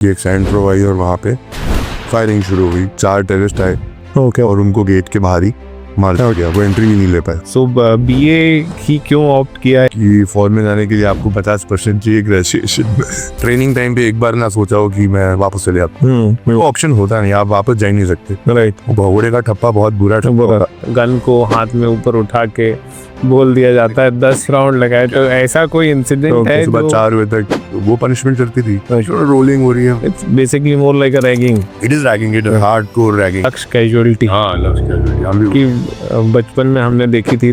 एक sand pro आई और वहाँ पे फायरिंग शुरू हुई। 4 टेररिस्ट आए ओके और उनको गेट के बाहर ही मार दिया गया। वो एंट्री भी नहीं ले पाए। सो बीए ही क्यों ऑप्ट किया है? कि फौज में जाने के लिए आपको 50% चाहिए ग्रेजुएशन में। ट्रेनिंग टाइम पे एक बार ना सोचा हो कि मैं वापस चले आता। वो ऑप्शन होता नहीं, आप वापस जा ही नहीं सकते। राइट। भगोड़े का ठप्पा बहुत बुरा ठप्पा। गन को हाथ में ऊपर उठा के बोल दिया जाता है 10 राउंड लगाए, तो ऐसा कोई इंसिडेंट है सुबह जो 4 बजे तक वो पनिशमेंट चलती थी। रोलिंग हो रही है। It's basically more like a ragging, it is ragging, it is hardcore ragging. लक्ष्य कैजुअलिटी। हाँ, लक्ष्य कैजुअलिटी। हम भी कि बचपन में हमने देखी थी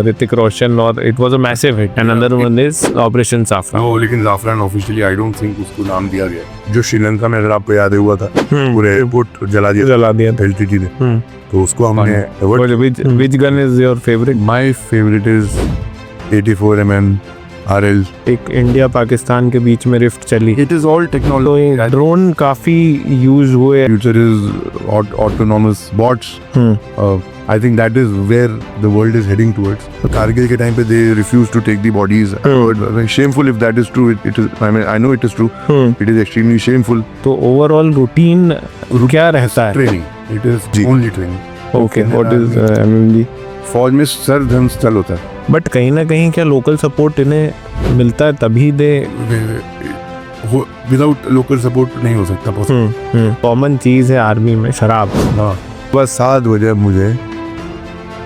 ऋतिक रोशन और it was a massive hit. Another one is operation साफरा। वो लेकिन जाफरान ऑफिशियली आई डोंट थिंक उसको नाम दिया गया। जो श्रीलंका में अगर आपको याद हुआ था, पूरे एयरपोर्ट जला दिया एलटीटी ने, तो उसको हमने which gun is your favourite? My favourite is 84mm RL। एक इंडिया पाकिस्तान के बीच में रिफ्ट चली। It is all technology. Drone काफी यूज हुए। Future is autonomous bots. I think that is where the world is heading towards. Kargil के time पे they refuse to take the bodies. Shameful if that is true. It is. I mean, I know it is true. It is extremely shameful. तो overall routine क्या रहता है? Training. It is only training. Okay. What is MMG? फौज में sir धर्म स्थल होता है। बट कहीं ना कहीं क्या लोकल सपोर्ट इन्हें मिलता है तभी दे? विदाउट लोकल सपोर्ट नहीं हो सकता पॉसिबल। कॉमन चीज है आर्मी में शराब। हाँ, बस 7 बजे मुझे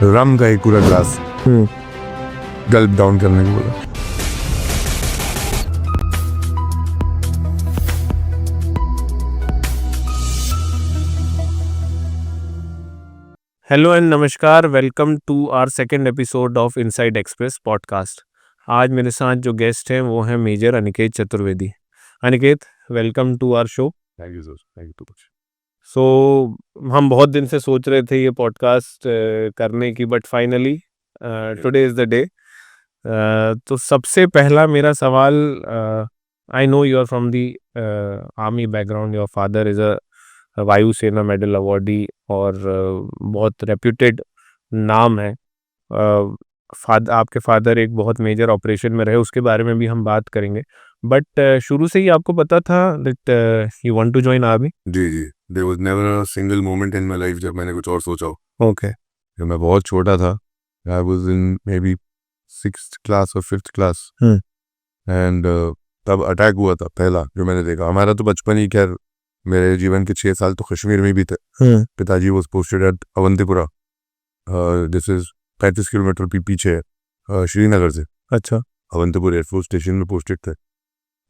रम का एक पूरा ग्लास गल्प डाउन करने को बोला। हेलो एंड नमस्कार, welcome to our second episode of inside Express podcast. आज मेरे साथ जो गेस्ट हैं वो हैं major Aniket Chaturvedi. Aniket, welcome to our show. Thank you sir, thank you so much. So हम बहुत दिन से सोच रहे थे ये पॉडकास्ट करने की, but finally today is the day. तो सबसे पहला मेरा सवाल, I know you are from the army background, your father is a वायुसेना मेडल अवॉर्डी और बहुत रेप्यूटेड नाम है। आपके फादर एक बहुत मेजर ऑपरेशन में रहे, उसके बारे में भी हम बात करेंगे। बट शुरू से ही आपको पता था that you want to join army? जी जी, there was never a single moment in my life जब मैंने कुछ और सोचा हो। ओके। जब मैं बहुत छोटा था, I was in may be 6th class और 5th क्लास, एंड तब अटैक हुआ था पहला जो मैंने देखा। हमारा तो बचपन ही, खैर मेरे जीवन के 6 साल तो कश्मीर में भी थे। पिताजी was posted at Avantipura. This is 35 kilometre पीछे है श्रीनगर से। अच्छा। अवंतीपुर एयरफोर्स स्टेशन में पोस्टेड थे।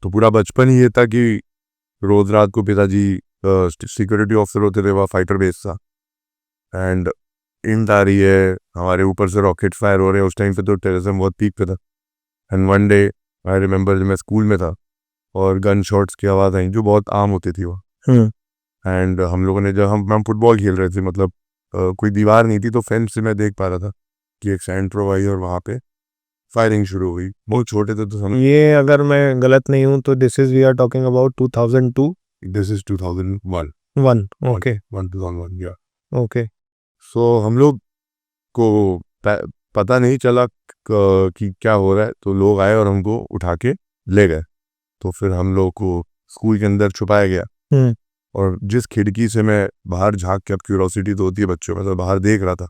तो पूरा बचपन ही ये था कि रोज रात को पिताजी सिक्योरिटी ऑफिसर होते थे, वहाँ फाइटर बेस था, एंड इन आ रही है, हमारे ऊपर से रॉकेट फायर हो रहे हैं। उस टाइम पे तो टेररिज्म बहुत पीक पे था। And one day I remember जब मैं स्कूल में था और गन शॉट्स की आवाज़ आई जो बहुत आम होती थी वहाँ। एंड हम लोगों ने, जब हम फुटबॉल खेल रहे थे, मतलब कोई दीवार नहीं थी, तो फेंस से मैं देख पा रहा था कि एक सैंड प्रो आई और वहाँ पे फायरिंग शुरू हुई। बहुत छोटे थे तो हम। ये अगर मैं गलत नहीं हूँ तो this is we are talking about 2002। This is 2001। Okay. 2001 या। ओके। सो हम लोग को पता नहीं चला कि क्या हो रहा है, तो लोग आए और हमको उठा के ले गए। तो फिर हम लोग को स्कूल के अंदर छुपाया गया, और जिस खिड़की से मैं बाहर झांक के, अब क्यूरोसिटी तो होती है बच्चों में, तो बाहर देख रहा था,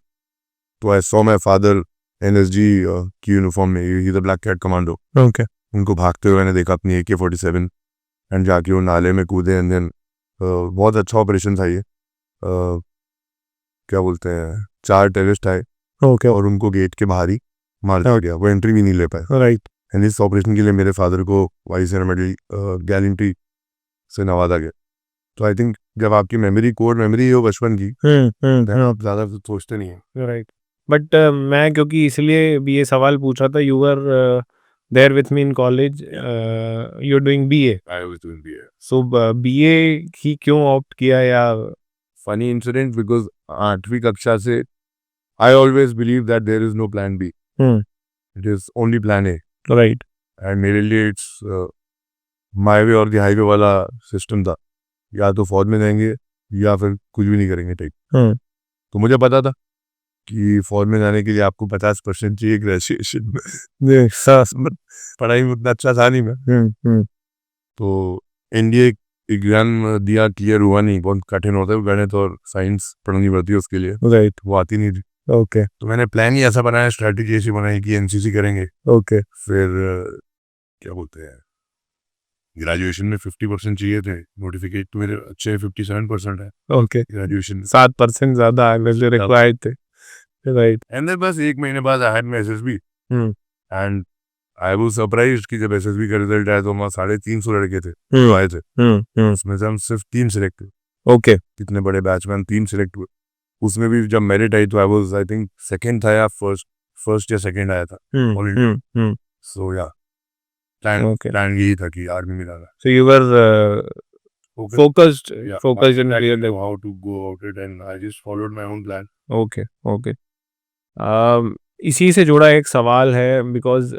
तो I saw my father NSG की यूनिफॉर्म में, he the black cat commando. Okay. उनको भागते हुए मैंने देखा अपनी AK-47, एंड जाके वो नाले में कूदे। एंड देन बहुत अच्छा ऑपरेशन था ये। क्या बोलते हैं, 4 टेररिस्ट आए ओके। और उनको गेट के बाहर ही मार दिया गया। वो एंट्री भी नहीं ले पाए। राइट। एंड इस ऑपरेशन के लिए मेरे फादर को वायुसेना मेडल गैलेंट्री से नवाजा गया। तो आई थिंक जब आपकी मेमोरी, कोर मेमोरी हो बचपन की, आप ज़्यादा सोचते नहीं हैं। राइट। बट मैं क्योंकि इसलिए भी ये सवाल पूछा था, you are there with me in college, you are doing BA। I was doing BA। So BA ही क्यों ऑप्ट किया? या फनी इंसिडेंट, बिकॉज 8वीं कक्षा से I always believe that there is no plan B, it is only plan A। Right. And मेरे लिए it's my वे और द हाईवे वाला सिस्टम था। या तो फौज में जाएंगे या फिर कुछ भी नहीं करेंगे। ठीक। तो मुझे पता था कि फौज में जाने के लिए आपको 50% चाहिए ग्रेजुएशन में। पढ़ाई में उतना अच्छा था नहीं मैं। तो NDA एग्जाम दिया, क्लियर हुआ नहीं, बहुत कठिन होता है गणित और साइंस पढ़नी पड़ती है उसके लिए, राइट, वो आती नहीं थी। ओके, तो मैंने प्लान ही ऐसा बनाया, स्ट्रैटेजी ऐसी बनाई कि एनसीसी करेंगे, ओके, फिर क्या बोलते हैं, ग्रेजुएशन में 50% चाहिए थे, नोटिफिकेशन तो मेरे अच्छे 57% है ओके, ग्रेजुएशन में। 7% ज्यादा आगे जो रिक्वायर्ड थे, राइट, एंड देन बस 1 महीने बाद I had my SSB hmm, and I was surprised कि जब एसएसबी का रिजल्ट आया तो वहाँ 350 लड़के थे जो आए थे, उसमें से हम सिर्फ 3 सिलेक्ट हुए, ओके, इतने बड़े बैच में हम 3 सिलेक्ट हुए। उसमें भी जब मेरिट आई तो आई थिंक सेकंड था या फर्स्ट या सेकंड आया था ऑल इंडिया। सो या Okay. प्लान यही था कि आर्मी में जाना, So you were focused in real life. how to go about it and I just followed my own plan. Okay, okay. इसी से जुड़ा एक सवाल है बिकॉज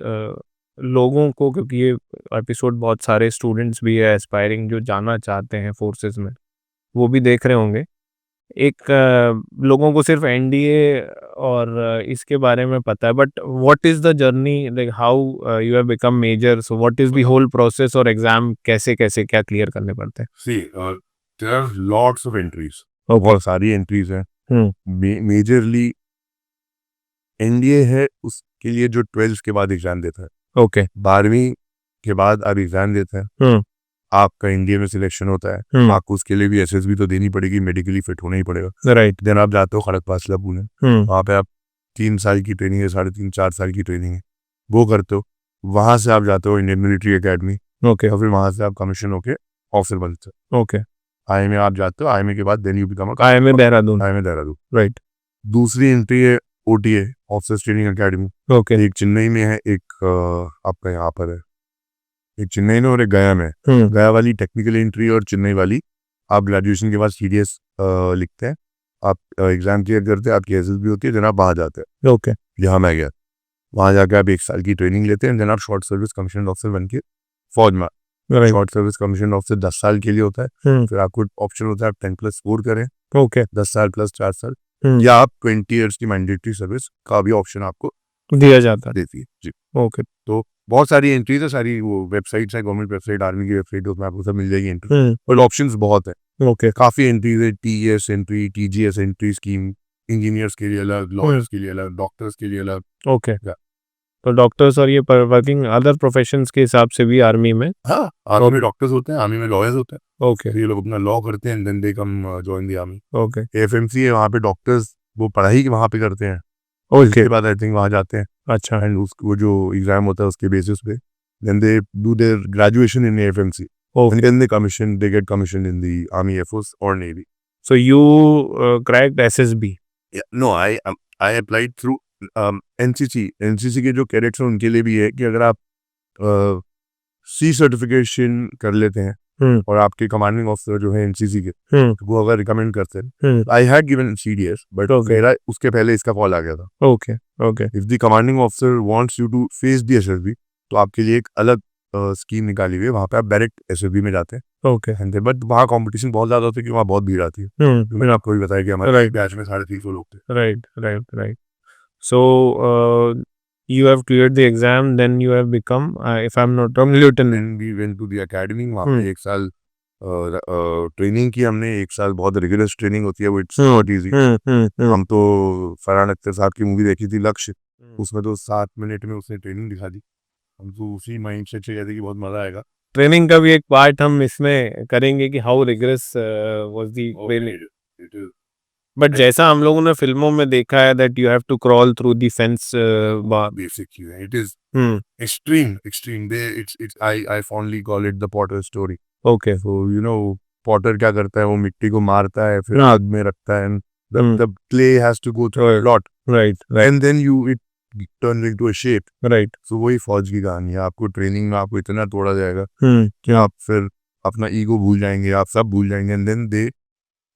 लोगों को, क्योंकि ये एपिसोड बहुत सारे स्टूडेंट्स भी है एस्पायरिंग जो जाना चाहते हैं फोर्सेस में, वो भी देख रहे होंगे। एक लोगों को सिर्फ एनडीए और इसके बारे में पता है, but what is the journey, like how you have become major, so what is the whole process और एग्जाम कैसे कैसे क्या क्लियर करने पड़ते हैं? See, there are lots of entries. Okay. बहुत सारी एंट्रीज हैं। मेजरली एनडीए है उसके लिए जो 12th के बाद एग्जाम देता है, ओके, 12वीं के बाद आप एग्जाम देते हैं, आपका एनडीए में सिलेक्शन होता है, आपको उसके लिए भी एसएसबी तो देनी पड़ेगी, मेडिकली फिट होना ही पड़ेगा, राइट, देन आप जाते हो खड़गपुर पुणे, वहाँ पे आप 3 साल की ट्रेनिंग है, 3.5-4 साल की ट्रेनिंग है, वो करते हो, वहां से आप जाते हो इंडियन मिलिट्री एकेडमी, ओके, और फिर वहां से आप कमीशन होके ऑफिसर बनते हो, ओके, आईएमए आप जाते हो, आईएमए के बाद then you become IMA Dehradun, IMA Dehradun. Right, दूसरी एंट्री है OTA, officers training academy, okay, एक चेन्नई में है, एक आपका यहाँ पर है, एक चेन्नई में और एक गया में। गया वाली टेक्निकल एंट्री और चेन्नई वाली आप ग्रेजुएशन के बाद सीडीएस लिखते हैं, आप एग्जाम क्लियर करते हैं, आपकी एसएसबी होती है, देन आप वहाँ जाते हैं, ओके, यहाँ मैं गया, वहाँ जाकर आप 1 साल की ट्रेनिंग लेते हैं, देन आप शॉर्ट सर्विस कमीशन ऑफिसर बन के फौज में। शॉर्ट सर्विस कमीशन ऑफिसर 10 साल के लिए होता है, फिर आपको ऑप्शन होता है आप 10+ स्कोर करें, ओके, 10 साल प्लस 4 साल, या आप 20 ईयर्स की मैंडेटरी सर्विस का भी ऑप्शन आपको दिया जाता है, देती है जी। ओके, तो बहुत सारी एंट्रीज है, सारी वो वेबसाइट्स है, गवर्नमेंट वेबसाइट, आर्मी की वेबसाइट, उसमें आपको सब मिल जाएगी एंट्री, और ऑप्शंस बहुत है, ओके, काफी एंट्रीज है, TS entry, TGS entry scheme, engineers के लिए अलग, लॉयर्स के लिए अलग, डॉक्टर्स के लिए अलग। ओके, तो डॉक्टर्स और ये वर्किंग अदर प्रोफेशंस के हिसाब से भी आर्मी में, हाँ, आर्मी में डॉक्टर्स होते हैं, आर्मी में लॉयर्स होते हैं, ओके, ये लोग अपना लॉ करते हैं, then they come join the army. Okay, FMC है, वहाँ पे डॉक्टर्स वो पढ़ाई वहाँ पे करते हैं, ओके, उसके बाद आई थिंक वहाँ जाते हैं, अच्छा, एंड उसको जो एग्जाम होता है उसके बेसिस पे then they do their graduation in FMC, okay, then they commission, they get commission in the army, air force और navy. So you cracked SSB? No, I applied through NCC के जो cadets हैं उनके लिए भी है कि अगर आप सी सर्टिफिकेशन कर लेते हैं और आपके कमांडिंग ऑफिसर जो है एनसीसी के, वो अगर रिकमेंड करते हैं, I had given CDS, but मेरा उसके पहले इसका कॉल आ गया था, okay, okay, if the commanding officer wants you to face the SSB, तो आपके लिए एक अलग स्कीम निकाली हुई है, वहाँ पे आप डायरेक्ट एसएसबी में जाते हैं, ओके, बट वहाँ कंपटीशन बहुत ज्यादा होता है, क्योंकि वहाँ बहुत भीड़ आती है, मैंने आपको भी बताया कि हमारे बैच में 350 लोग थे। Right, right, right, so you have cleared the exam, then you have become, if I'm not wrong, lieutenant. Then we went to the academy, वहाँ पे 1 साल ट्रेनिंग की हमने, 1 साल बहुत रिगरस ट्रेनिंग होती है, वो इट्स नॉट इजी। हम तो फरहान अख्तर साहब की मूवी देखी थी लक्ष्य, उसमें तो 7 मिनट में उसने ट्रेनिंग दिखा दी, हम तो उसी माइंड सेट से कहते कि बहुत मजा आएगा। ट्रेनिंग का भी एक पार्ट हम इसमें करेंगे कि how rigorous was the training, but जैसा हम लोगों ने फिल्मों में देखा है that you have to crawl through the fence bar, basic चीज है, it is extreme they, it's I fondly call it the potter story. Okay, so you know potter क्या करता है, वो मिट्टी को मारता है, फिर आग में रखता है, the clay has to go through a lot, right, and then it turns into a shape, right, so वही फौज की कहानी है, आपको ट्रेनिंग में आपको इतना तोड़ा जाएगा कि आप फिर अपना ईगो भूल जाएंगे, आप सब भूल जाएंगे, and then they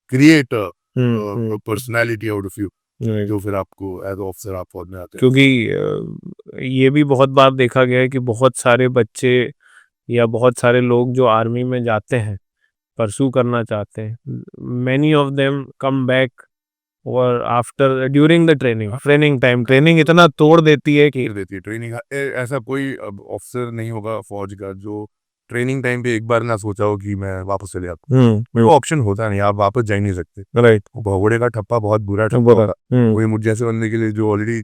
create a personality out of you, जो फिर आपको एज ऑफिसर आप फौज में आते हैं। क्योंकि ये भी बहुत बार देखा गया है कि बहुत सारे बच्चे या बहुत सारे लोग जो आर्मी में जाते हैं, परसू करना चाहते हैं, many of them come back और after during the training time, training इतना तोड़ देती है कि ट्रेनिंग ऐसा कोई ऑफिसर नहीं होगा फौज का जो ट्रेनिंग टाइम पे एक बार ना सोचा हो कि मैं वापस चले आता हूँ। वो ऑप्शन होता नहीं, आप वापस जा ही नहीं सकते। राइट। भगोड़े का ठप्पा बहुत बुरा ठप्पा होता है, वही मुझ जैसे बनने के लिए जो ऑलरेडी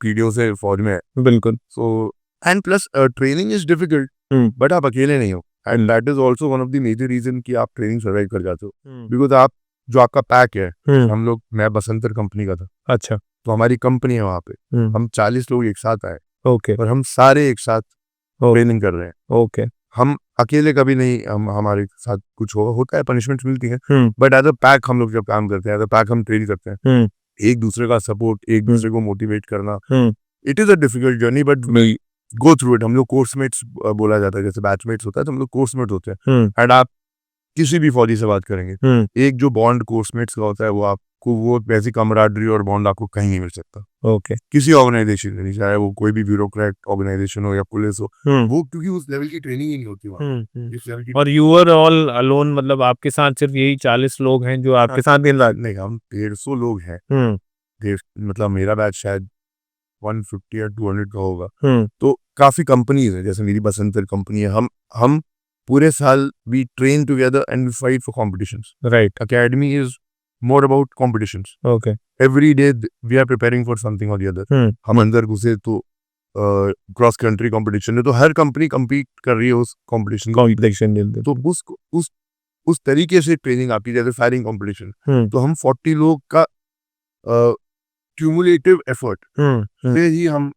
पीढ़ियों से फौज में है। बिल्कुल। So and plus training is difficult, but आप अकेले नहीं हो, and that is also one of the major reason कि आप ट्रेनिंग सर्वाइव कर जाते हो, बिकॉज आप जो आपका पैक है, हम लोग, मैं बसंतर कंपनी का था, अच्छा। तो हमारी कंपनी है वहाँ पे, हम 40 लोग एक साथ आए ओके। और हम सारे एक साथ ट्रेनिंग कर रहे हैं। ओके। हम अकेले कभी नहीं, हमारे साथ कुछ होता है, पनिशमेंट्स मिलती है, बट एज अ पैक हम लोग जब काम करते हैं, एज अ पैक हम ट्रेन करते हैं, एक दूसरे का सपोर्ट, एक दूसरे को मोटिवेट करना, it is a difficult journey, but go through it. हम लोग कोर्समेट्स बोला जाता है, जैसे बैचमेट्स होता है तो हम लोग कोर्समेट्स होते हैं, एंड आप किसी भी फौजी से बात करेंगे, एक जो बॉन्ड कोर्समेट्स का होता है वो आपको, वो वैसी कमराडरी और बॉन्ड आपको कहीं नहीं मिल सकता। ओके। किसी ऑर्गेनाइजेशन में नहीं, चाहे वो कोई भी ब्यूरोक्रेट ऑर्गेनाइजेशन हो या पुलिस हो, वो क्योंकि उस लेवल की ट्रेनिंग ही नहीं होती वहाँ। इस लेवल की और यू वर ऑल अलोन, मतलब आपके साथ सिर्फ यही 40 लोग हैं जो आपके साथ दिन रात? नहीं, हम 150 लोग हैं। मतलब मेरा बैच शायद 150 या 200 का होगा। तो काफी कंपनीज है, जैसे मेरी बसंतर कंपनी है, हम पूरे साल we train together and we fight for competitions. Right. Academy is more about competitions. Okay. Every day we are preparing for something और द अदर। हम अंदर घुसे तो क्रॉस कंट्री कंपटीशन है, तो हर कंपनी कम्पीट कर रही है उस कंपटीशन, तो उस तरीके से ट्रेनिंग आती है, जैसे फायरिंग कंपटीशन। तो हम 40 लोग का क्यूमुलेटिव एफर्ट से ही हम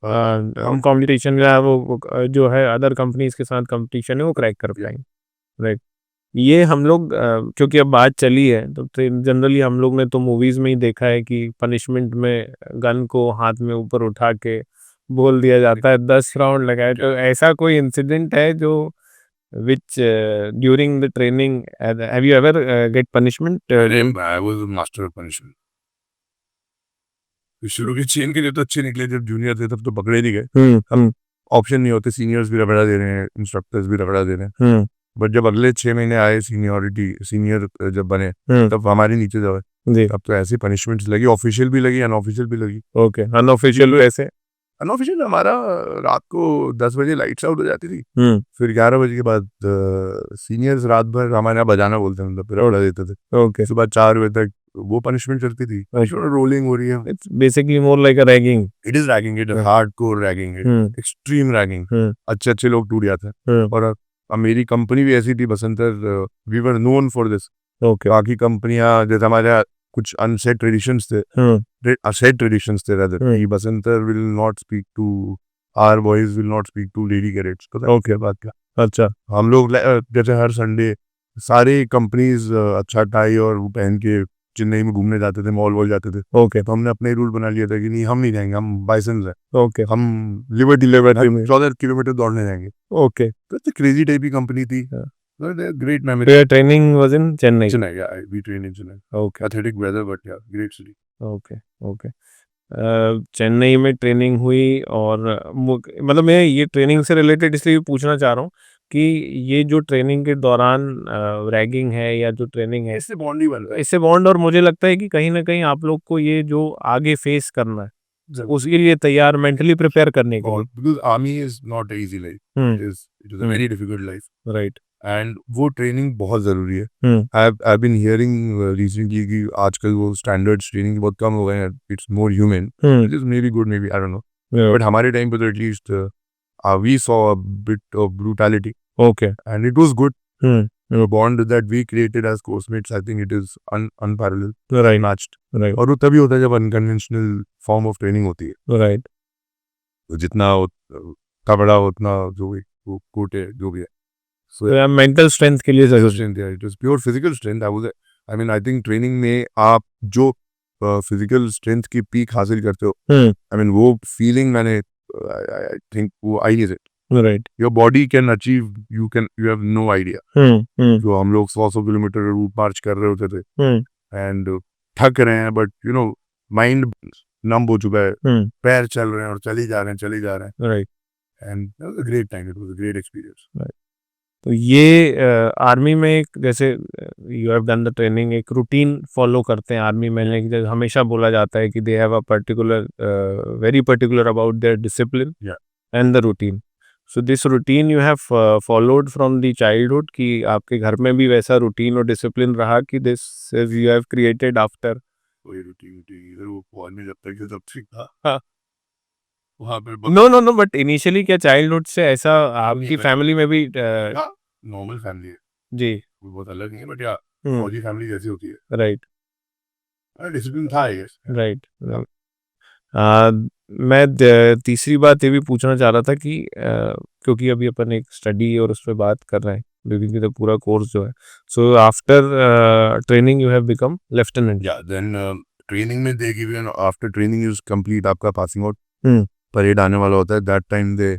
कंपटीशन या वो जो है अदर कंपनीज के साथ कंपटीशन है वो क्रैक कर पाएंगे। राइट। ये हम लोग क्योंकि अब बात चली है तो जनरली हम लोग ने तो मूवीज में ही देखा है कि पनिशमेंट में गन को हाथ में ऊपर उठा के बोल दिया जाता है 10 राउंड लगाए। तो ऐसा कोई इंसिडेंट है जो which during the training have you ever get punishment? I was a master of punishment. शुरू के चेन के लिए तो अच्छे निकले, जब जूनियर थे तब तो पकड़े नहीं गए। हम ऑप्शन नहीं होते, सीनियर्स भी रगड़ा दे रहे हैं, इंस्ट्रक्टर्स भी रगड़ा दे रहे हैं, बट जब अगले 6 महीने आए सीनियर जब बने, तब हमारे नीचे जाए, अब तो ऐसी पनिशमेंट्स लगी, ऑफिशियल भी लगी, अनऑफिशियल भी लगी। ओके। अनऑफिशियल ऐसे? अनऑफिशियल हमारा रात को 10 बजे लाइट्स आउट हो जाती थी, फिर 11 बजे के बाद सीनियर्स रात भर हमारे यहाँ बजाना बोलते हैं, मतलब रगड़ा देते थे। ओके। सुबह 4 बजे तक वो पनिशमेंट चलती थी, रोलिंग हो रही है। It's basically more like a ragging. It is ragging, it is hardcore ragging, extreme ragging. अच्छे लोग टूट जाते हैं, और मेरी कंपनी भी ऐसी थी Basantar, we were known for this. Okay. बाकी कंपनियां, जैसे हमारे यहाँ कुछ अनसेट ट्रेडिशंस थे, rather, कि Basantar will not speak to, our boys will not speak to lady cadets. Okay, बात क्या? अच्छा। हम लोग जैसे हर संडे सारे कंपनीज अच्छा टाई और वो पहन के चेन्नई में घूमने जाते थे, मॉल जाते थे। ओके। तो हमने अपने रूल बना लिया था कि नहीं, हम नहीं जाएंगे, हम बाइसन्स हैं। ओके। हम लिबर्टी 14 किलोमीटर दौड़ने जाएंगे। ओके। तो क्रेजी टाइप की कंपनी थी। Great So memory. your training was in Chennai? Chennai, yeah, we trained in Chennai. Okay. Athletic weather, but yeah, great city. Okay. Okay. Chennai में ट्रेनिंग हुई, और मतलब मैं ये ट्रेनिंग से रिलेटेड इसलिए पूछना चाह रहा हूँ कि ये जो ट्रेनिंग के दौरान रैगिंग है या जो ट्रेनिंग है, इससे बॉन्ड ही बन रहा है। इससे बॉन्ड, और मुझे लगता है कि कहीं ना कहीं आप लोग को ये जो आगे फेस करना है उसके लिए तैयार, मेंटली प्रिपेयर करने के लिए। Because army is not an easy life. It is a very difficult life. Right. And वो ट्रेनिंग बहुत जरूरी है। आई बीन हियरिंग रिसेंटली कि आजकल वो स्टैंडर्ड्स ट्रेनिंग बहुत कम हो गए हैं, it's more human, which is may be good, may be, I don't know, but हमारे टाइम पे तो at least we saw a bit of brutality. Okay. And it was good. The bond that we created as course-mates, I think it is unparalleled, right. matched. Right. और वो तभी होता है जब unconventional form of training होती है। Right. तो जितना तबड़ा उतना जो भी वो कोटे जो भी है, तो यार मेंटल स्ट्रेंथ के लिए जरूर। strength, yeah, it was pure physical strength. I think training में आप जो फिजिकल स्ट्रेंथ की पीक हासिल करते हो, I mean वो फीलिंग मैंने I think वो आई है। Right. Your body can achieve, you have no idea. जो हम लोग 100 किलोमीटर रूट मार्च कर रहे होते थे, एंड थक रहे हैं, बट यू नो माइंड नम हो चुका है, पैर चल रहे हैं और चले जा रहे हैं। Right. And great time, it was a great experience. तो ये आर्मी में एक, जैसे you have done the training, एक रूटीन फॉलो करते हैं आर्मी में, जैसे हमेशा बोला जाता है कि they have a particular, very particular about their discipline and the routine. So this routine you have followed from the childhood कि आपके घर में भी वैसा routine और discipline रहा कि this is you have created after. कोई रूटीन इधर वो कॉल में जब तक तब ठीक था हाँ. वहाँ पे No, but initially क्या childhood से ऐसा आपकी family में भी नॉर्मल फैमिली है जी. कोई बहुत अलग नहीं है बट या हम्म. फौजी फैमिली जैसी होती है Right. डिसिप्लिन था आई गेस राइट. मैं तीसरी बात ये भी पूछना चाह रहा था कि क्योंकि अभी अपन एक स्टडी और उस पर बात कर रहे हैं क्योंकि तो पूरा कोर्स जो है so after training you have become lieutenant. या देन ट्रेनिंग में they give you after training is complete आपका पासिंग आउट हम्म. परेड आने वाला होता है that time they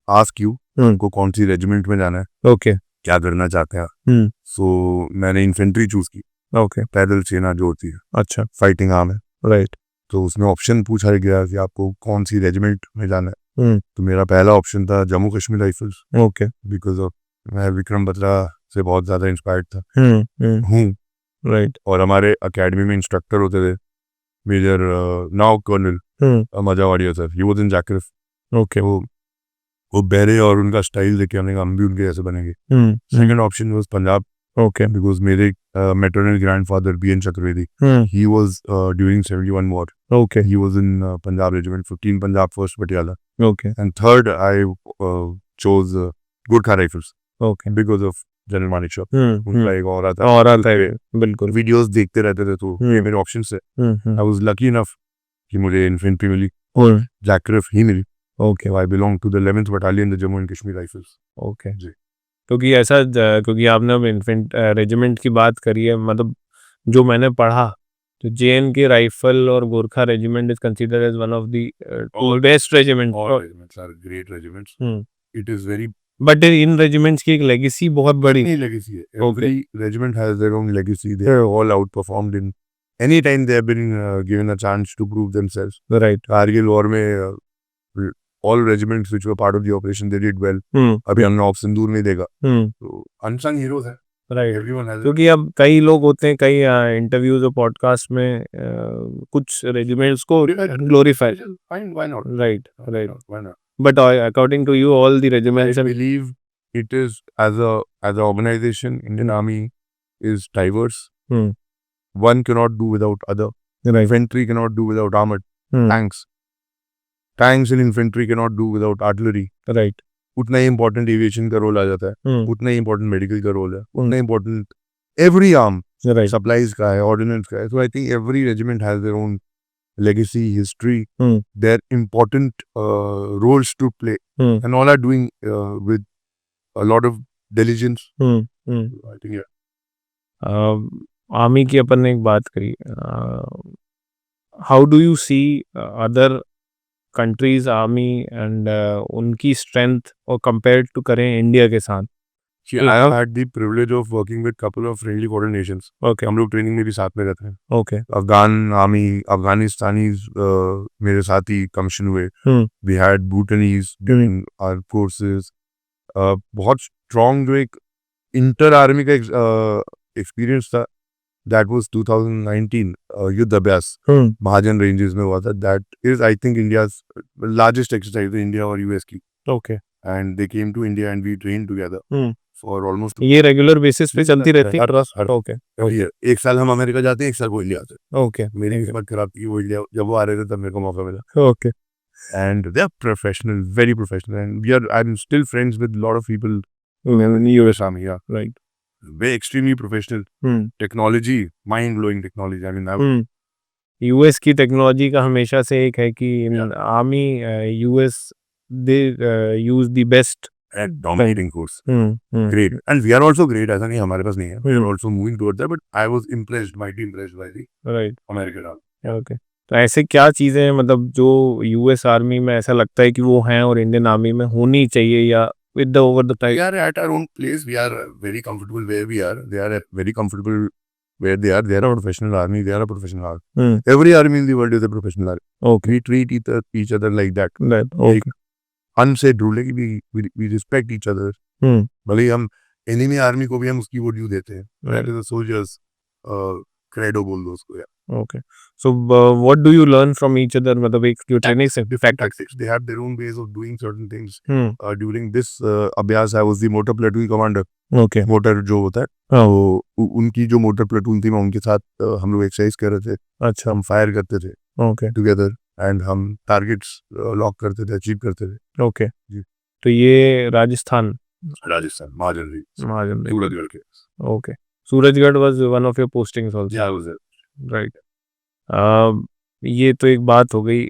ask you उनको कौन सी रेजिमेंट में जाना है ओके. क्या करना चाहते हैं हम्म. सो मैंने इन्फेंट्री चूज की ओके. पैदल सेना जो होती है अच्छा. फाइटिंग आर्म है राइट. तो उसमें ऑप्शन पूछा गया कि आपको कौन सी रेजिमेंट में जाना है हम्म. तो मेरा पहला ऑप्शन था Jammu Kashmir rifles okay. Because of मैं विक्रम बत्रा से बहुत ज़्यादा इंस्पायर्ड था हम्म. हूँ राइट. और हमारे अकेडमी में इंस्ट्रक्टर होते थे major now colonel Majawadia sir he was in JAKRIF okay. वो बहरे और उनका स्टाइल देखे हमने कहा हम भी उनके जैसे बनेंगे second option was Punjab okay. Because मेरे maternal grandfather BN Chaturvedi he was during 71 war okay. he was in Punjab regiment 15 Punjab first Patiala okay. and third I chose Gurkha rifles okay. because of General Manik Shah उनका एक और आता और आता है बिल्कुल. Videos देखते रहते थे तो ये मेरे ऑप्शन से I was lucky enough कि मुझे इन्फेंट्री मिली जैकरिफ ही मिली okay. I belong to the 11th battalion the Jammu and Kashmir rifles okay. जी. क्योंकि ऐसा क्योंकि आपने अब इन्फेंट रेजिमेंट की बात करी है मतलब जो मैंने पढ़ा तो JNK राइफल और Gorkha regiment is considered as one of the best regiment. all regiments are great regiments it is very but इन रेजिमेंट्स की एक लेगेसी बहुत बड़ी. any legacy every regiment has their own legacy they are all outperformed in any time they have been given a chance to prove themselves right. Kargil war में all regiments which were part of the operation they did well अभी हमने of सिंदूर नहीं देखा तो unsung heroes है right. everyone has क्योंकि अब कई लोग होते हैं कई इंटरव्यूज और पॉडकास्ट में कुछ रेजिमेंट्स को glorify. fine why not right. why not but according to you all the I regiments believe it is as a organization Indian Army is diverse one cannot do without other infantry cannot do without armored tanks and infantry cannot do without artillery right. उतना ही important aviation का role आ जाता है उतना ही important medical का role है उतना ही important every arm right. supplies का है ordnance का है so I think every regiment has their own legacy history their important roles to play and all are doing with a lot of diligence I think yeah army की अपन ने एक बात करी. How do you see other countries army and उनकी strength और compare to करें India के साथ. I have had the privilege of working with couple of friendly foreign nations. Okay. हम लोग ट्रेनिंग में भी साथ में रहते हैं ओके. अफगान आर्मी अफगानिस्तानीज मेरे साथ ही कमीशन हुए we had Bhutanese during our courses बहुत स्ट्रॉन्ग जो एक इंटर आर्मी का एक्सपीरियंस था that was 2019 Yudh Abhyas Mahajan ranges में हुआ था that is I think India's largest exercise India और यूएस की okay. and they came to India and we trained together for almost ये रेगुलर बेसिस पे चलती रहती है. हर ओके. year. एक साल हम अमेरिका जाते हैं एक साल वो इंडिया आते हैं ओके. मेरी किस्मत खराब थी वो इंडिया जब वो आ रहे थे तब मेरे को मौका मिला okay. and they are professional very professional and I'm still friends with a lot of people in the US Army yeah Right. very extremely professional technology mind blowing technology I mean US की technology का हमेशा से एक है कि army US they use the best and dominating force great and we are also great ऐसा नहीं हमारे पास नहीं है we are also moving towards that but I was mighty impressed by the right. American Army okay. तो ऐसे क्या चीजें हैं मतलब जो यूएस आर्मी में ऐसा लगता है कि वो हैं और इंडियन आर्मी में होनी चाहिए या with the over the time we are at our own place we are very comfortable where we are they are very comfortable where they are a professional army they are a professional army every army in the world is a professional army okay we treat each other like that okay unsaid rule है कि we respect each other भले ही हम enemy army को भी हम उसकी वो due देते हैं that is the soldiers credo बोल दो उसको, या Okay. So, what do you learn from each other? मतलब एक जो ट्रेनिंग से different tactics. They have their own ways of doing certain things. Hmm, During this अभ्यास I was the motor platoon commander. okay. Motor जो होता है, हाँ, तो उनकी जो मोटर प्लेटून थी, मैं उनके साथ हम लोग एक्सरसाइज कर रहे थे, अच्छा, हम फायर करते थे okay, टुगेदर, एंड हम टारगेट्स लॉक करते थे, अचीव करते थे। okay. जी। तो ये राजस्थान, राजस्थान, महाजन, महाजन, सूरजगढ़ के। okay. Surajgarh was one of your postings also. Yeah, I was there. Right. ये तो एक बात हो गई।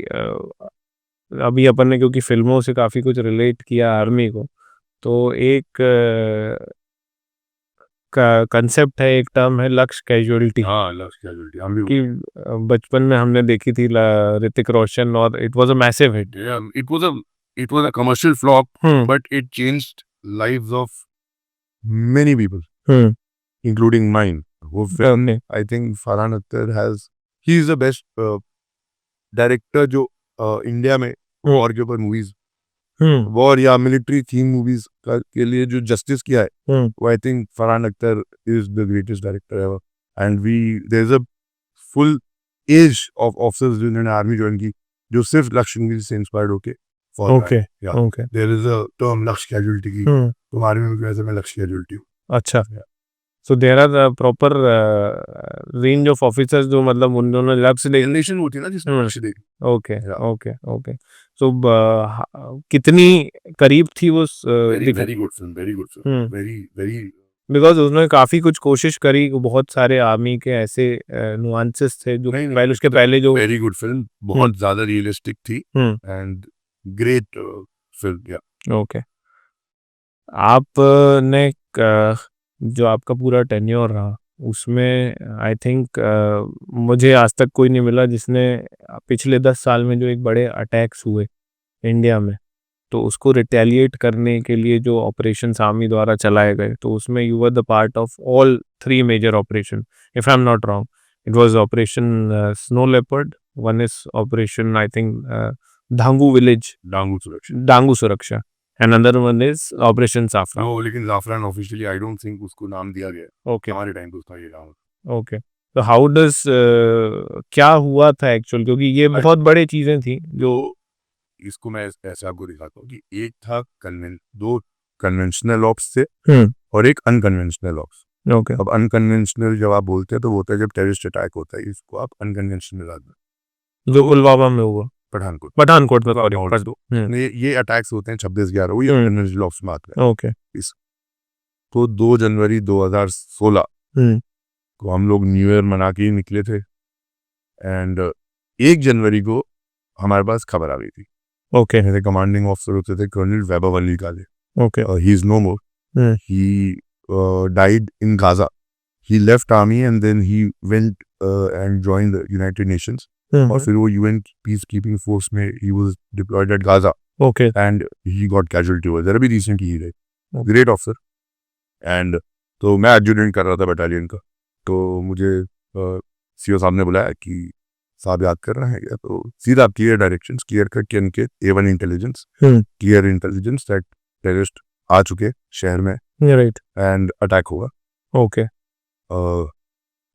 अभी अपन ने क्योंकि फिल्मों से काफ़ी कुछ रिलेट किया आर्मी को, तो एक कंसेप्ट है, एक टर्म है लक्ष्य कैजुअलिटी, हाँ, लक्ष्य कैजुअलिटी हम भी कि बचपन में हमने देखी थी ऋतिक रोशन, और it was a massive hit. it was a commercial flop, hmm, but it changed lives of many people, hmm, including mine. वो film, हमने I think Farhan Akhtar he is the best director जो इंडिया में वॉर के ऊपर movies, war या military theme movies के लिए जो जस्टिस किया है, वो I think Farhan Akhtar is the greatest director ever. And there is a full as of officers जिन्होंने आर्मी ज्वाइन की, जो सिर्फ लक्ष्य मूवी से इंस्पायर्ड होके for okay, okay, there is a term Lakshya casualty की, तो आर्मी में वैसे मैं लक्ष्य कैजुअलिटी हूँ। अच्छा। So there are proper range of officers जो मतलब उन्होंने लक्ष्य जनरेशन होती है ना जिसमें लक्ष्य देखी। Okay, okay, okay. सो कितनी करीब थी वो very good film, very good film, very very, because उसने काफी कुछ कोशिश करी, बहुत सारे आर्मी के ऐसे नुआंसेस थे जो पहले उसके पहले जो वेरी गुड फिल्म, बहुत ज्यादा रियलिस्टिक थी, एंड ग्रेट फिल्म। या ओके। आपने जो आपका पूरा टेन्योर रहा उसमें आई थिंक मुझे आज तक कोई नहीं मिला जिसने पिछले 10 साल में जो एक बड़े अटैक्स हुए इंडिया में, तो उसको रिटेलिएट करने के लिए जो ऑपरेशन आर्मी द्वारा चलाए गए, तो उसमें you were the part of all 3 major operation, if I am not wrong. It was operation snow leopard, one is operation I think Dhangu village, Dangu सुरक्षा, and another one is operation साफरान। No, लेकिन जाफरान officially I don't think उसको नाम दिया गया। Okay, हमारे time पे उसका ये नाम। ओके। तो हाउ डज क्या हुआ था एक्चुअल, क्योंकि ये बहुत बड़ी चीजें थी जो इसको मैं ऐसे आपको दिखाता हूँ कि एक था दो कन्वेंशनल ऑप्स थे और एक अनकन्वेंशनल ऑप्स। ओके, अब अनकन्वेंशनल जब आप बोलते हैं तो वो होता है जब टेररिस्ट अटैक होता है, इसको आप अनकन्वेंशनल आते हैं। जो पुलवामा में हुआ, पठानकोट में, ये अटैक्स होते हैं 26/11, वही अनकन्वेंशनल ऑप्स में आते हैं। ओके। तो 2 जनवरी 2016 को हम लोग न्यू ईयर मना के ही निकले थे, एंड 1 जनवरी को हमारे पास खबर आ गई थी। ओके, मेरे कमांडिंग ऑफिसर होते थे colonel Vaibhav Wali Kale. Okay, he is no more, he died in Gaza. He left army and then he went and joined the United Nations. और फिर वो UN पीस कीपिंग फोर्स में he was deployed at Gaza. Okay, and he got casualty over there. अभी recently ही रहे, great officer. and तो मैं adjutant कर रहा था बटालियन का, तो मुझे सीओ साहब ने बुलाया कि साहब याद कर रहे हैं क्या, तो सीधा क्लियर डायरेक्शंस, क्लियर कट के उनके A1 intelligence, clear intelligence that terrorist आ चुके शहर में, राइट, एंड अटैक होगा। ओके,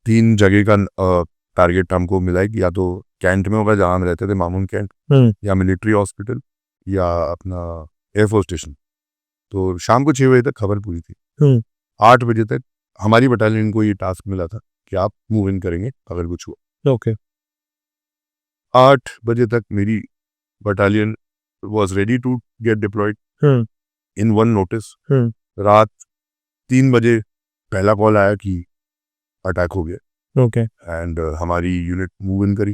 3 जगह का टारगेट हमको मिला है कि या तो कैंट में होगा जहाँ हम रहते थे, मामून कैंट, या मिलिट्री हॉस्पिटल, या अपना एयरफोर्स स्टेशन। तो शाम को 6 बजे तक खबर पूरी थी। 8 बजे तक हमारी बटालियन को ये टास्क मिला था कि आप मूव इन करेंगे अगर कुछ हुआ। ओके, 8 बजे तक मेरी battalion was ready to get deployed in one notice. रात 3 बजे पहला कॉल आया कि अटैक हो गया, ओके, एंड हमारी यूनिट मूव इन करी,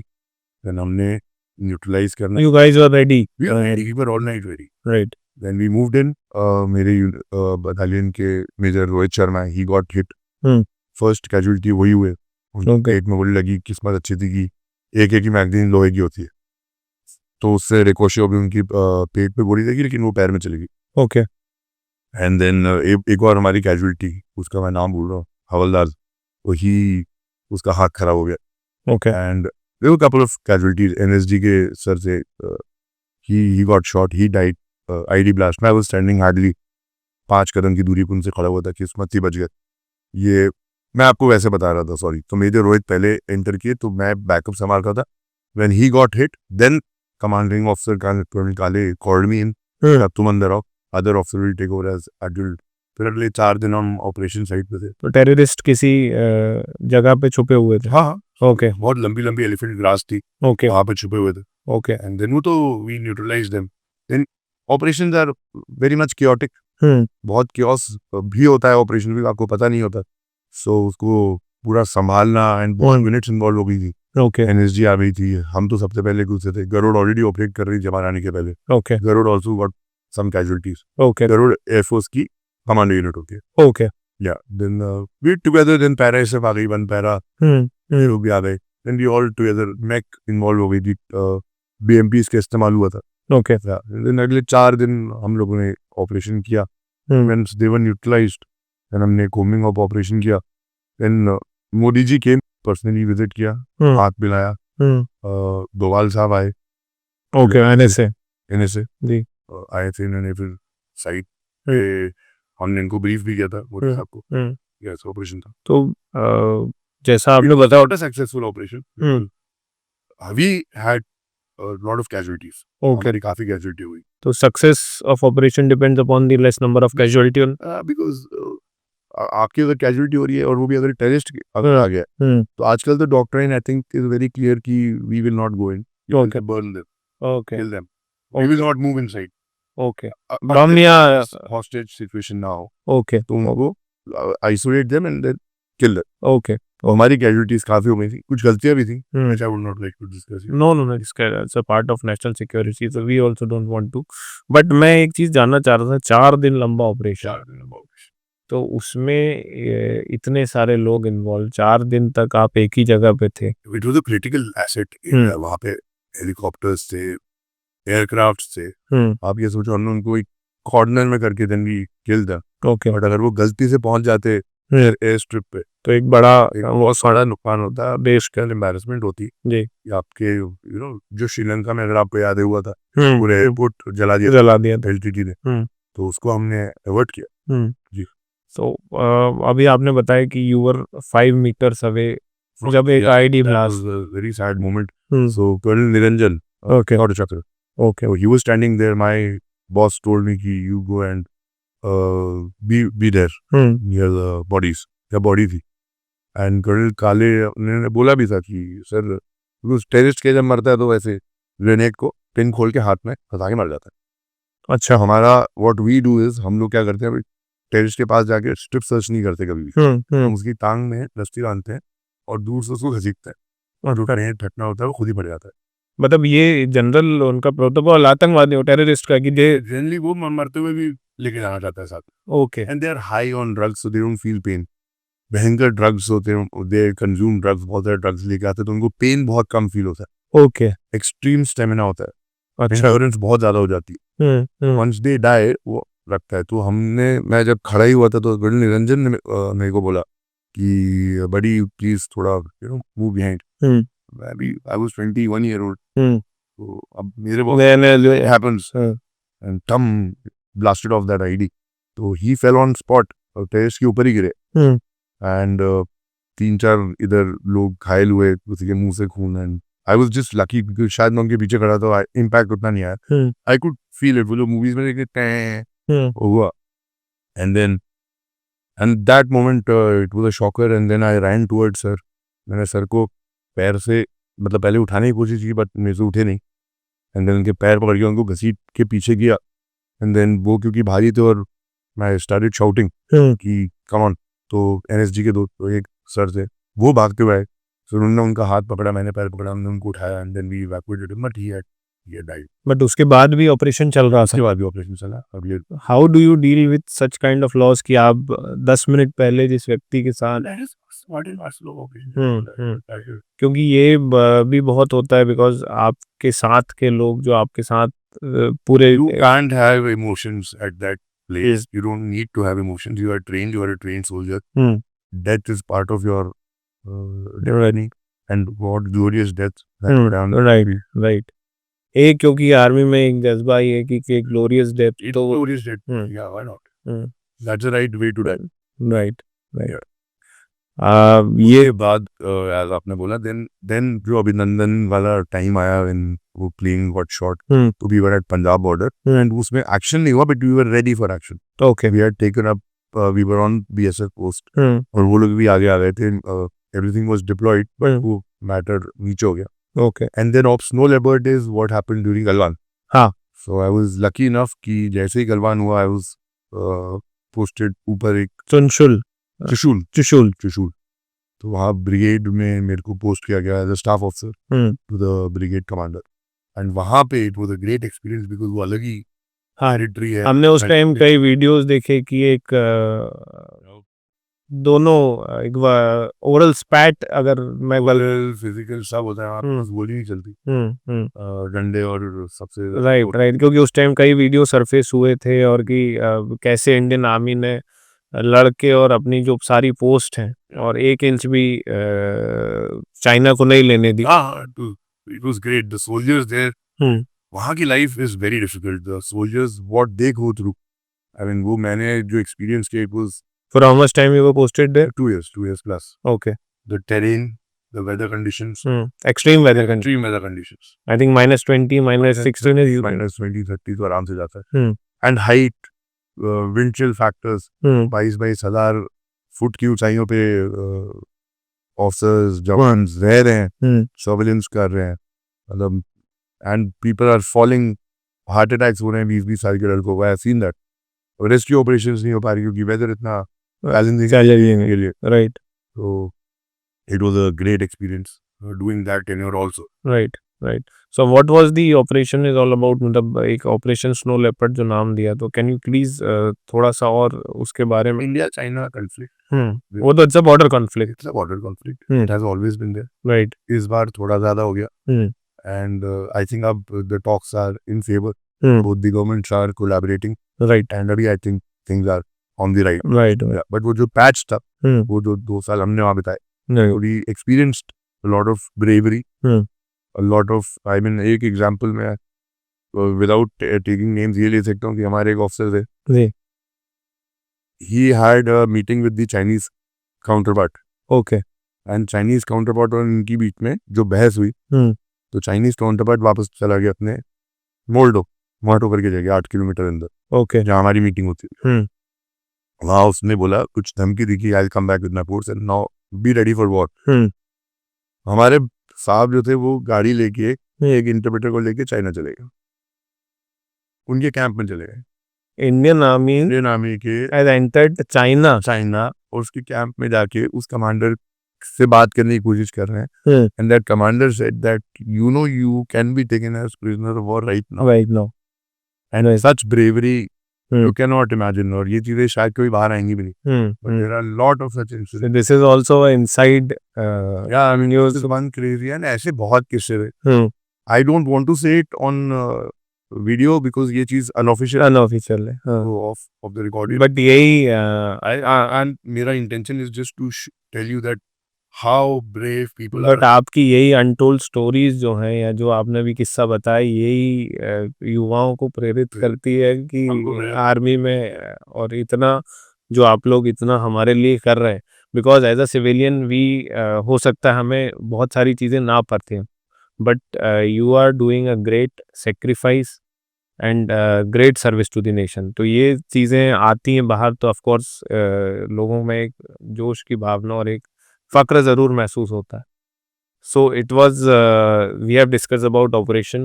देन हमने न्यूट्रलाइज करना, you guys were ready, we are ready, we were all night ready, right, then we moved in. मेरे बटालियन के major Rohit Sharma, he got hit, first casualty वही हुए, उनके पेट में गोली लगी। किस्मत अच्छी थी कि एक की मैगजीन लोहे की होती है, तो उससे रिकोशियो भी उनकी पेट पे गोली लगी, लेकिन वो पैर में चली गई। ओके, एंड देन एक और हमारी कैजुअलिटी, उसका मैं नाम भूल रहा हूँ, हवलदार, तो ही उसका हाथ खराब हो गया। Okay, and there were couple of casualties, NSG के सर से ही got shot, he died, ID blast. मैं वाज स्टैंडिंग हार्डली 5 कदम की दूरी पर उनसे खड़ा हुआ था, किस्मत थी बच गए। ये मैं आपको वैसे बता रहा था, सॉरी। तो मेजर रोहित पहले एंटर किए, तो मैं बैकअप संभाल रहा था। When he got hit, then commanding officer colonel Kale called me in, तुम अंदर आओ, other officer will take over as adult. फिर अगले 4 दिन हम ऑपरेशन साइट पे थे। तो टेररिस्ट किसी जगह पे छुपे हुए थे? हाँ, ओके बहुत लंबी लंबी एलिफेंट ग्रास थी, ओके वहां पे छुपे हुए थे। ओके एंड देन वो तो we neutralize them. Then operations are very much chaotic, बहुत क्योस भी होता है ऑपरेशन भी, आपको पता नहीं होता। सो उसको पूरा संभालना, एंड बहुत यूनिट्स इन्वॉल्व हो गई थी। ओके एनएसजी आ गई थी, हम तो सबसे पहले घुसे थे। गरुड़ ऑलरेडी ऑपरेट कर रही थी जमान आने के पहले। Okay Garud also got some casualties. Okay Garud air force की कमांडो यूनिट होती है। ओके या then we together, then para SF आ गई, 1 पैरा लोग भी आ गए। देन वी ऑल टुगेदर, मैक इन्वॉल्व हो गई थी, बीएमपीज का इस्तेमाल हुआ था। ओके देन अगले 4 दिन हम लोगों ने ऑपरेशन किया। When they were neutralized, then हमने कोमिंग ऑफ ऑपरेशन किया। देन मोदी जी केम, पर्सनली विजिट किया, हाथ मिलाया। डोवाल साहब आए ओके एनएसए एनएसए जी आए थे, इन्होंने फिर साइट पे हमने इनको ब्रीफ भी किया था मोदी साहब को, कैसा ऑपरेशन था। तो जैसा आपने बताया successful operation. We had lot of casualties, okay हमारी काफी कैजुअलिटी हुई। तो success of operation depends upon the less number of casualty on because आपकी अगर कैजुअलिटी हो रही है और वो भी अगर टेररिस्ट अगर आ गया, तो आजकल तो doctrine I think is very clear कि we will not go in, Okay. Burn them, okay kill them, we will not move inside. Okay bomb या हॉस्टेज सिचुएशन ना हो, ओके तो उनको isolate them and then kill them. Okay और हमारी casualties काफी हो गई थी, कुछ गलतियां भी थी, which I would not like to discuss here. No it's a part of national security so we also don't want to but मैं एक चीज जानना चाह रहा था 4 दिन लंबा ऑपरेशन 4 दिन of operation. तो उसमें इतने सारे लोग इन्वॉल्व 4 दिन तक आप एक ही जगह पे थे It was a critical asset area, वहाँ पे हेलीकॉप्टर्स थे, एयरक्राफ्ट थे। आप ये सोचो, हमने उनको एक कॉर्नर में करके then we kill them. Okay but अगर वो गलती से पहुंच जाते एयर स्ट्रिप पे, तो एक बड़ा एक बहुत बड़ा नुकसान होता, देश का एम्बैरेसमेंट होती जी कि आपके जो श्रीलंका में अगर आपको याद हुआ था, पूरे एयरपोर्ट जला दिया जला दिया था एलटीटी ने, तो उसको हमने अवॉइड किया। जी। तो अभी आपने बताया कि यू वर 5 मीटर्स अवे जब एक ID blast very sad moment. So colonel Niranjan, okay Dr. Chakra, okay so he was standing there. My boss told me कि you go and be there near the bodies, या body थी। And colonel काले ने बोला भी था कि sir, terrorist के जब मरता है तो वैसे ग्रेनेड को पिन खोल के हाथ में फंसा के मर जाता है। अच्छा, हमारा व्हाट वी डू इज, हम लोग क्या करते हैं, टेररिस्ट के पास जाके स्ट्रिप सर्च नहीं करते कभी भी। हम उसकी टांग में रस्सी बांधते हैं और दूर से उसको घसीटते हैं, और जो ग्रेनेड फटना होता है वो खुद ही फट जाता है। मतलब ये जनरल उनका प्रोटोकॉल आतंकवादी और टेररिस्ट का कि जे जनरली वो मरते हुए भी लेके जाना चाहता है साथ। Okay and they are high on drugs, so they don't feel pain. भयंकर ड्रग्स होते हैं, दे कंज्यूम ड्रग्स, बहुत सारे ड्रग्स लेके आते हैं, तो उनको पेन बहुत कम फील होता है। ओके एक्सट्रीम स्टेमिना होता है, अच्छा एंड्योरेंस बहुत ज्यादा हो जाती है। वंस दे डाई वो रखता है। तो मैं जब खड़ा ही हुआ था तो कर्नल निरंजन ने मेरे को बोला कि बड़ी प्लीज थोड़ा मूव बिहाइंड। मैं भी आई वाज 21 ईयर ओल्ड, तो अब मेरे वो हैपेंस एंड टम ब्लास्टेड ऑफ दैट आईडी, तो ही फेल ऑन स्पॉट और टेरेस के ऊपर ही गिरे। एंड 3-4 इधर लोग घायल हुए, किसी के मुंह से खून। And I was just lucky क्योंकि शायद मैं उनके पीछे खड़ा था, इम्पैक्ट उतना नहीं आया। आई कुड फील इट, वो जो मूवीज में देखते हुआ। And then and that moment it was a shocker. And then I ran towards sir. मैंने सर को पैर से, मतलब पहले उठाने की कोशिश की, बट मेरे से उठे नहीं। एंड देन उनके पैर पकड़ के उनको घसीट के पीछे किया। एंड देन वो क्योंकि भारी थे, और मैं स्टार्टेड शाउटिंग कि कम ऑन। तो एनएसजी के तो एक सर थे, वो भागते हुए आए, फिर उन्होंने उनका हाथ पकड़ा, मैंने पैर पकड़ा, हमने उनको उठाया। And then we evacuated him, but he had died. But उसके बाद भी ऑपरेशन चल रहा उसके था। बाद भी ऑपरेशन चला। अब ये how do you deal with such kind of loss कि आप 10 मिनट पहले जिस व्यक्ति के साथ क्योंकि ये भी बहुत होता है बिकॉज आपके साथ के लोग जो आपके साथ पूरे you can't have emotions at that place. You don't need to have emotions. You are trained. You are a trained soldier. Death is part of your journey, and what glorious death that you have. Right एक क्योंकि army में एक जज्बा ही है कि एक glorious death It's glorious death. Yeah, why not? That's the right way to die. Right ये ये बाद as आपने बोला then जो अभिनंदन वाला टाइम आया when वो plane got shot तो we were at Punjab border and उसमें एक्शन नहीं हुआ but we were ready for action. Okay We had taken up we were on BSF post और वो लोग भी आगे आ गए थे. Everything was deployed but वो matter नीचे हो गया. Okay And then of Snow Leopard is what happened during Galwan. हाँ. So I was lucky enough कि जैसे ही गलवान हुआ I was posted ऊपर एक चुनशुल त्रिशूल तो वहाँ ब्रिगेड में मेरे को पोस्ट किया गया as a staff officer to the brigade commander and वहाँ पे it was a great experience because वो अलग ही हाँ. टेरिटरी है. हमने उस टाइम कई वीडियोस देखे कि एक दोनों एक ओरल स्पैट अगर मैं फिजिकल सब होता है वहाँ पे, बस गोली नहीं चलती. डंडे और सबसे राइट क्योंकि उस टाइम कई वीडियो सरफेस हुए थे और कि कैसे इंडियन आर्मी ने लड़के और अपनी जो सारी पोस्ट हैं और 1 इंच भी चाइना को नहीं लेने दी. It was great. The soldiers there वहाँ की life is very difficult. The soldiers what they go through I mean वो मैंने जो एक्सपीरियंस किया it was For how much time you were posted there? 2 years plus. Okay. The terrain, the weather conditions, Extreme weather conditions. I think -20, -16 is -20, -30 तो आराम से जाता है. And height, wind chill factors, 22 हजार फुट की ऊंचाइयों पे ऑफिसर्स जवान्स रह रहे हैं, सर्विलेंस कर रहे हैं, मतलब and people are falling, heart attacks हो रहे हैं 20-20 साल के लड़कों को. I have seen that. Rescue operations नहीं हो पा रही क्योंकि वेदर इतना चैलेंजिंग के लिए. Right. So it was a great experience doing that tenure also. Right. So what was the operation is all about? मतलब एक ऑपरेशन स्नो लेपर्ड जो नाम दिया, तो कैन यू प्लीज थोड़ा सा और उसके बारे में. India China conflict. वो तो it's a border conflict. It's a border conflict. It has always been there. Right. इस बार थोड़ा ज्यादा हो गया. And I think अब the talks are in favor. Both the governments are collaborating. Right. And अभी I think things are on the right. Right. Yeah. But वो जो patch था वो जो 2 साल हमने वहाँ बिताए, we experienced a lot of bravery, a lot of, I mean, एक एग्जाम्पल में without taking names ये ले सकता हूँ कि हमारे एक ऑफिसर थे, he had a meeting with the Chinese counterpart. Okay. And Chinese counterpart और इनकी बीच में जो बहस हुई, तो Chinese counterpart वापस चला गया अपने मोल्डो करके जगह 8 किलोमीटर अंदर, Okay. जहाँ हमारी मीटिंग होती है. वहाँ उसने बोला, कुछ धमकी दी कि I will come back with my force and now be ready for war. हमारे साहब जो थे वो गाड़ी लेके एक इंटरप्रेटर को लेके चाइना चले गए, उनके कैंप में चले गए. इंडियन आर्मी के has entered चाइना और उसके कैंप में जाके उस कमांडर से बात करने की कोशिश कर रहे हैं. And that commander said that you can be taken as prisoner of war right now. And such bravery you cannot imagine. और ये चीजें शायद कोई बाहर आएंगी भी नहीं. But there are a lot of such incidents. So this is also inside Yeah, I mean, this is one crazy. And ऐसे बहुत किस्से थे. I don't want to say it on video because ये चीज unofficial है. of the recording. But यही and मेरा intention is just to tell you that how brave people are. But आपकी यही अनटोल्ड स्टोरीज जो हैं या जो आपने अभी किस्सा बताया, यही युवाओं को प्रेरित करती है कि आर्मी में और इतना जो आप लोग इतना हमारे लिए कर रहे हैं. Because as a civilian we हो सकता है हमें बहुत सारी चीज़ें ना पड़ती हैं, but you are doing a great sacrifice and great service to the nation. तो ये चीज़ें आती हैं बाहर तो ऑफकोर्स लोगों में एक जोश की भावना और एक फ़क्र ज़रूर महसूस होता है. So it was we have discuss about operation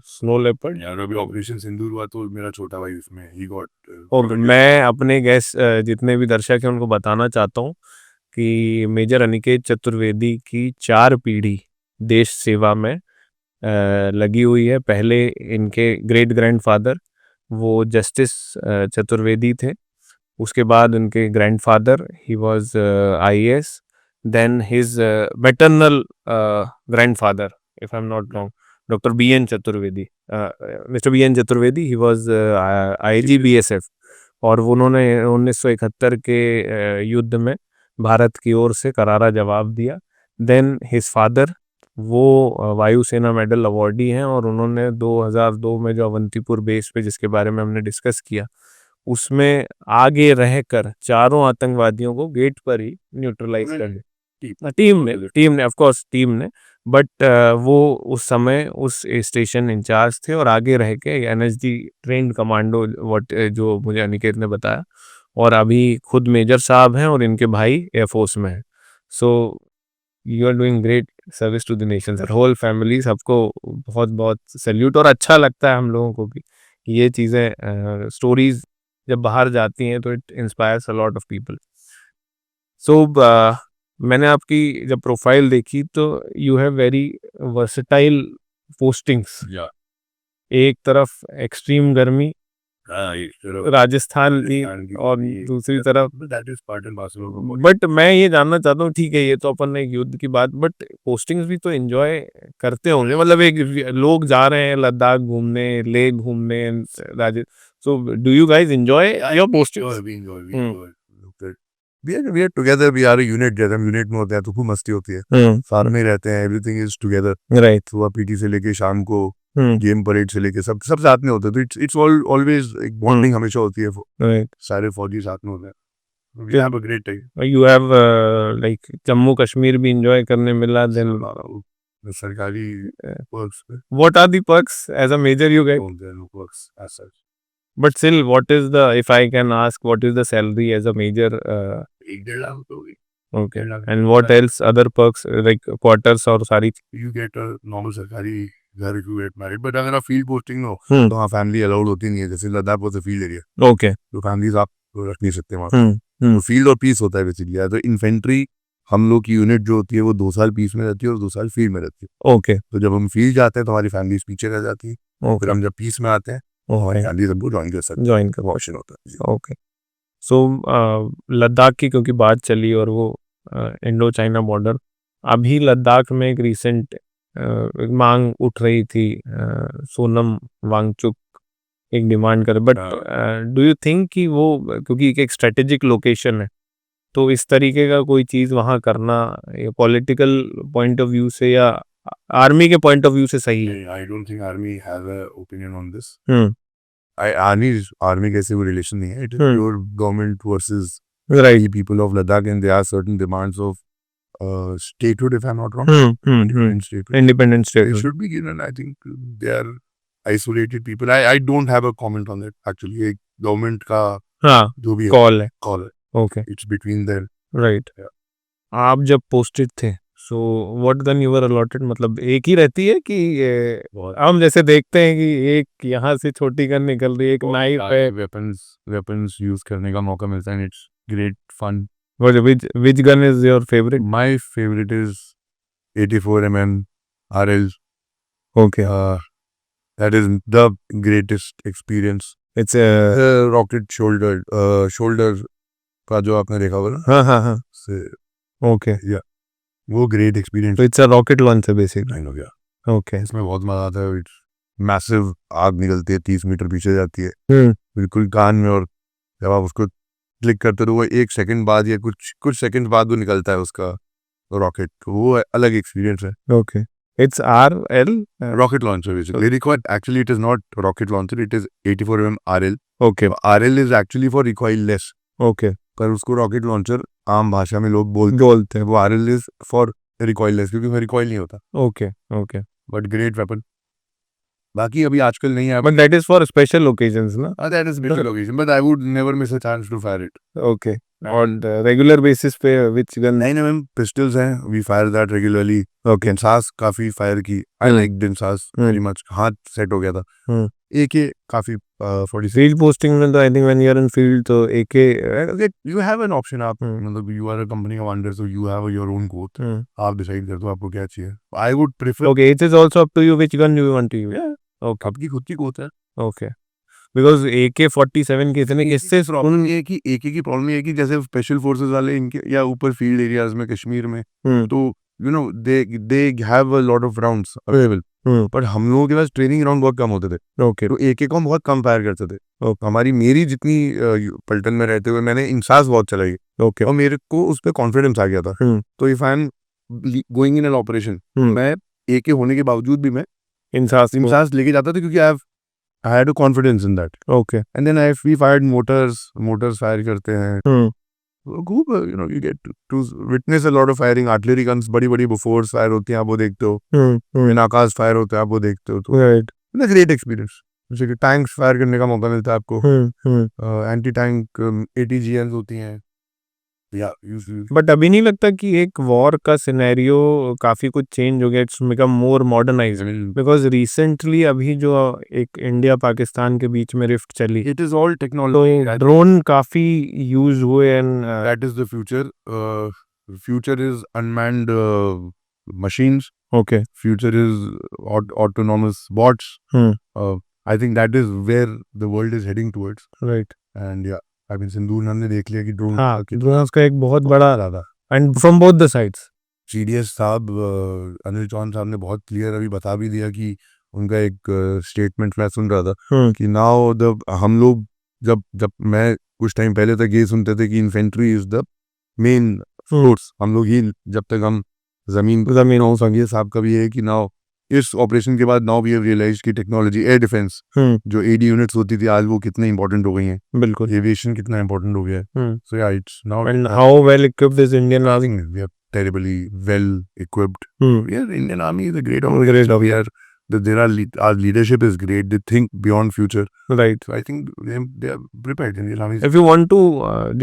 snow leopard. यार अभी ऑपरेशन सिंदूर हुआ तो मेरा छोटा भाई उसमें ही गॉट. और मैं अपने गेस्ट जितने भी दर्शक हैं उनको बताना चाहता हूँ कि मेजर अनिकेत चतुर्वेदी की 4 पीढ़ी देश सेवा में लगी हुई है. पहले इनके ग्रेट ग्रैंडफादर वो जस्टिस चतुर्वेदी थे, उसके बाद उनके grandfather he was IAS, then his maternal grandfather, if I'm not wrong, Dr. B.N. Chaturvedi, Mr. B.N. Chaturvedi, he was IG BSF. और उन्होंने 1971 के युद्ध में भारत की ओर से करारा जवाब दिया. देन हिज फादर वो वायुसेना मेडल अवॉर्डी हैं और उन्होंने 2002 में जो अवंतीपुर बेस पे जिसके बारे में हमने डिस्कस किया उसमें आगे रहकर चारों आतंकवादियों को गेट पर ही न्यूट्रलाइज कर दिया। टीम ने ऑफ कोर्स टीम ने, बट वो उस समय उस स्टेशन इंचार्ज थे और आगे रह के एनएसजी ट्रेंड कमांडो जो मुझे अनिकेत ने बताया, और अभी खुद मेजर साहब हैं और इनके भाई एयरफोर्स में हैं। So you are doing great service to the nation sir, whole family, सबको बहुत बहुत सैल्यूट। और अच्छा लगता है हम लोगों को भी ये चीज़ें, स्टोरीज जब बाहर जाती हैं तो it inspires a lot of people. So मैंने आपकी जब प्रोफाइल देखी तो you have very versatile postings. एक तरफ एक्सट्रीम गर्मी राजस्थान की, और दूसरी तरफ बट मैं ये जानना चाहता हूँ, ठीक है ये तो अपन ने एक युद्ध की बात, बट पोस्टिंग्स भी तो एंजॉय करते होंगे, मतलब एक लोग जा रहे हैं लद्दाख घूमने, लेह घूमने, Rajasthan, so do you guys enjoy your postings? we are together, we are a unit, जैसे हम यूनिट में होते हैं तो खूब मस्ती होती है, साथ में रहते हैं, एवरीथिंग इज टुगेदर, राइट। सुबह पीटी से लेके शाम को गेम परेड से लेके सब साथ में होते हैं, तो इट्स ऑलवेज एक बॉन्डिंग हमेशा होती है, राइट। सारे फौजी साथ में होते हैं, we have a great time। You have like Jammu Kashmir भी एंजॉय करने मिला, देन सरकारी perks पे what are the perks as a major you get? there are no perks as such। But still, what is the, if I can ask, what is the salary as a major? 1.5 lakh तो होगी। Okay. And what else, other perks, like quarters और सारी? You get a normal सरकारी घर, if you get married, but अगर आप field posting हो हम्म। तो वहाँ फैमिली अलाउड होती नहीं है, जैसे लद्दाख वो फील्ड एरिया, Okay. तो फैमिलीज आप रख नहीं सकते वहाँ, तो फील्ड और पीस होता है बेसिकली। तो इन्फेंट्री हम लोग की यूनिट जो होती है वो 2 साल पीस में रहती है और 2 साल फील्ड में रहती है। Okay. तो जब हम फील्ड जाते हैं तो हमारी फैमिलीज पीछे रह जाती है, फिर Okay. हम जब पीस में आते हैं हमारी फैमिली सबको ज्वाइन कर सकते Join कर। हैं, ऑप्शन होता है। ओके। सो लद्दाख की क्योंकि बात चली और वो इंडो चाइना बॉर्डर, अभी लद्दाख में एक रिसेंट मांग उठ रही थी, सोनम वांगचुक एक डिमांड करे, बट डू यू थिंक कि वो, क्योंकि एक स्ट्रेटेजिक लोकेशन है, तो इस तरीके का कोई चीज़ वहाँ करना पॉलिटिकल पॉइंट ऑफ व्यू से या आर्मी के पॉइंट ऑफ व्यू से सही है? I don't think army has a opinion on this। Hmm. Army के से वो रिलेशन नहीं है, it is Hmm. Pure government versus right. the people of Ladakh, and there are certain demands of statehood, if I'm not wrong, independent statehood. Independence They state. should be given, I think they are isolated people। I don't have a comment on it actually, एक government का हाँ, जो भी call है। call है, okay. it's between them। Right. Yeah. आप जब posted थे, so what then you were allotted, मतलब एक ही रहती है कि हम जैसे देखते हैं कि एक यहाँ से छोटी गन निकल रही है, एक नाइफ है, weapons यूज करने का मौका मिलता है, it's great fun। which gun is your favorite? My favorite is 84mm RL। Okay. That is the greatest experience। It's a rocket shoulder का जो आपने देखा होगा ना, हाँ हाँ हाँ। से ओके। वो ग्रेट एक्सपीरियंस तो it's a rocket launcher basically. हो गया। ओके। इसमें बहुत मजा आता है, मैसिव आग निकलती है, 30 मीटर पीछे जाती है हम्म। बिल्कुल कान में, और जब आप उसको क्लिक करते हो तो वो 1 सेकंड बाद या कुछ सेकंड बाद वो निकलता है उसका रॉकेट, वो अलग एक्सपीरियंस है। Okay. It's RL rocket launcher basically, actually it is not rocket launcher, it is 84mm RL। Okay. RL is actually for recoil less, okay. पर उसको रॉकेट लॉन्चर आम भाषा में लोग बोलते हैं, वो RL is for recoil less, क्योंकि रिकॉइल नहीं होता। Okay. Okay. But great weapon, बाकी अभी आजकल नहीं है, but that is for special occasions ना? that is special occasion, but I would never miss a chance to fire it। Okay. On regular basis पे विच गन? 9mm pistols हैं, we fire that regularly। Okay. दिनसास काफी fire की, I like दिनसास very much, हाथ set हो गया था। AK काफी 46। फील्ड पोस्टिंग में तो I think when you are in field तो AK you have an option, आप मतलब you are a company commander, so you have your own quote, आप डिसाइड कर दो आपको क्या चाहिए। I would prefer, okay, it is also up to you which gun you want to use। okay, आपकी खुद की quote है। okay, because AK-47 के इतने इससे प्रॉब्लम ये है कि AK की प्रॉब्लम ये है कि जैसे स्पेशल फोर्सेस वाले इनके या ऊपर फील्ड एरियाज में कश्मीर में, तो you know they have a lot of rounds available, पर हम लोगों के पास ट्रेनिंग राउंड बहुत कम होते थे। ओके। तो AK को हम बहुत कम फायर करते थे। मेरी जितनी पलटन में रहते हुए मैंने इंसास बहुत चलाई, ओके, और मेरे को उस पर कॉन्फिडेंस आ गया था। तो if I am going in an operation, मैं AK होने के बावजूद भी मैं इंसास लेके जाता था, क्योंकि I have I had a confidence in that. Okay. And then we fired motors fire करते हैं. खूब you get to witness a lot of firing. Artillery guns बड़ी before fire होती हैं, आप वो देखते हो. आकाश फायर होता है, आप वो देखते हो. तो Right. it's a great experience. जैसे कि टैंक्स फायर करने का मौका मिलता है आपको. एंटी टैंक ATGMs होती हैं. बट अभी नहीं लगता कि एक वॉर का सिनेरियो काफी कुछ चेंज हो गया, it's become more modernised because recently अभी जो एक इंडिया पाकिस्तान के बीच में रिफ्ट चली, it is all technology. Drone काफी यूज हुए and that is the future. Future is unmanned machines. Okay. Future is autonomous bots. I think that is where the world is heading towards. Right. And yeah, I mean सिंदूर ने देख लिया कि drone हाँ, drones का एक बहुत बड़ा ज़्यादा. And from both the sides. CDS साहब अनिल चौहान साहब ने बहुत क्लियर अभी बता भी दिया कि उनका एक स्टेटमेंट मैं सुन रहा था कि नाउ हम लोग जब मैं कुछ टाइम पहले तक ये सुनते थे कि infantry is the main force, हम लोग ही जब तक हम जमीन हो संघीय साहब का भी है कि नाउ इस ऑपरेशन के बाद नाउ वी हैव रियलाइज्ड कि टेक्नोलॉजी एयर डिफेंस जो AD यूनिट्स होती थी आज वो कितने इंपॉर्टेंट हो गई हैं. बिल्कुल. एविएशन कितना इंपॉर्टेंट हो गया है. So yeah it's now and how well equipped is Indian army. We are terribly well equipped. Indian army is a great organization. We are our leadership is great. They think beyond future. Right. So I think they are prepared. Indian army. If you want to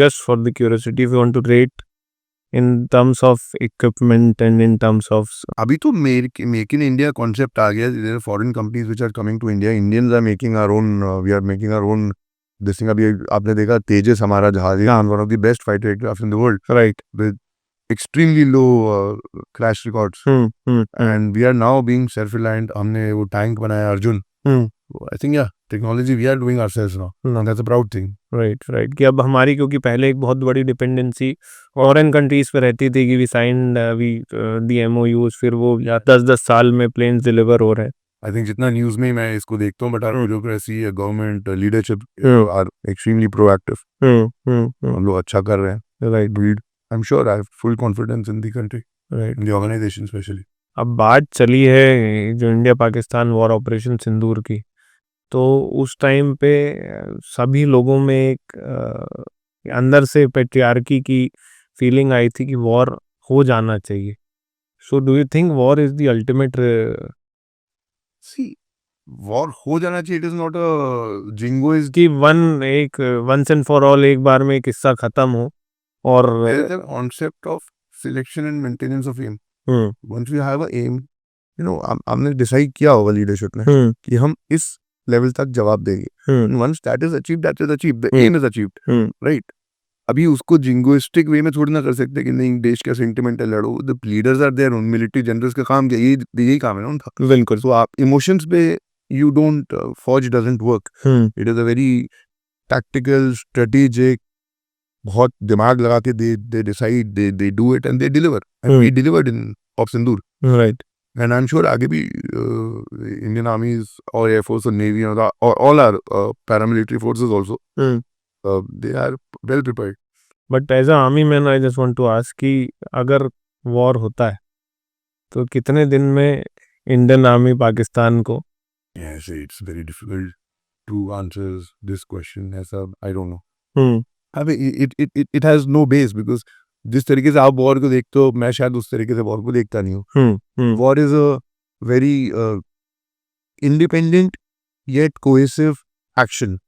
just for the curiosity, if you want to rate in terms of equipment and in terms of अभी तो make in India concept आ गया. There are foreign companies which are coming to India. Indians are making our own. We are making our own. This thing अभी आपने देखा तेजस हमारा जहाज है, one of the best fighter aircraft in the world. right. With extremely low crash records. And we are now being self-reliant. हमने वो tank बनाया Arjun. I think yeah, technology we are doing ourselves now. That's a proud thing. right. कि अब हमारी क्योंकि पहले एक बहुत बड़ी डिपेंडेंसी फॉरेन कंट्रीज पे रहती थी कि वी साइन दी MOUs, फिर वो 10-10 साल में प्लेन्स डिलीवर हो रहे हैं. I think जितना न्यूज में मैं इसको देखता हूँ, but our bureaucracy, government, leadership are extremely proactive. हम लोग अच्छा कर रहे हैं. Right. I'm sure I have full confidence in the country, Right. in the organization especially. अब बात चली है जो इंडिया पाकिस्तान वॉर ऑपरेशन सिंदूर की, तो उस टाइम पे सभी लोगों में एक अंदर से पेट्रियार्की की फीलिंग आई थी कि वॉर हो जाना चाहिए. So do you think war is the ultimate? See, war हो जाना चाहिए. It is not a jingoist. कि वंस एंड फॉर ऑल एक बार में किस्सा खत्म हो. और There is a concept of selection and maintenance of aim. Once we have a aim, हमने डिसाइड किया होगा लीडरशिप ने कि हम इस लेवल तक जवाब देंगे. Once that is achieved, that is achieved. The aim is achieved. Right. अभी उसको जिंगोइस्टिक वे में थोड़ी ना कर सकते कि नहीं देश का सेंटिमेंट है, लड़ो. द लीडर्स आर देयर, उन मिलिट्री जनरल्स का काम क्या, यही काम है ना उनका. बिल्कुल. तो आप इमोशंस पे यू डोंट फौज doesn't work. It is a very tactical strategic, बहुत दिमाग लगा के they decide, they do it and they deliver. And we delivered in of Sindoor. Right. And I am sure आगे भी इंडियन आर्मीज और air force और navy और all are paramilitary forces also they are well prepared. But as a army man I just want to ask कि अगर war होता है तो कितने दिन में इंडियन आर्मी पाकिस्तान को? Yes, it's very difficult to answer this question. ऐसा I don't know. I mean, it has no base because जिस तरीके से आप वॉर को देखते हो, मैं शायद उस तरीके से वॉर को देखता नहीं हूँ. War is a very independent yet cohesive action.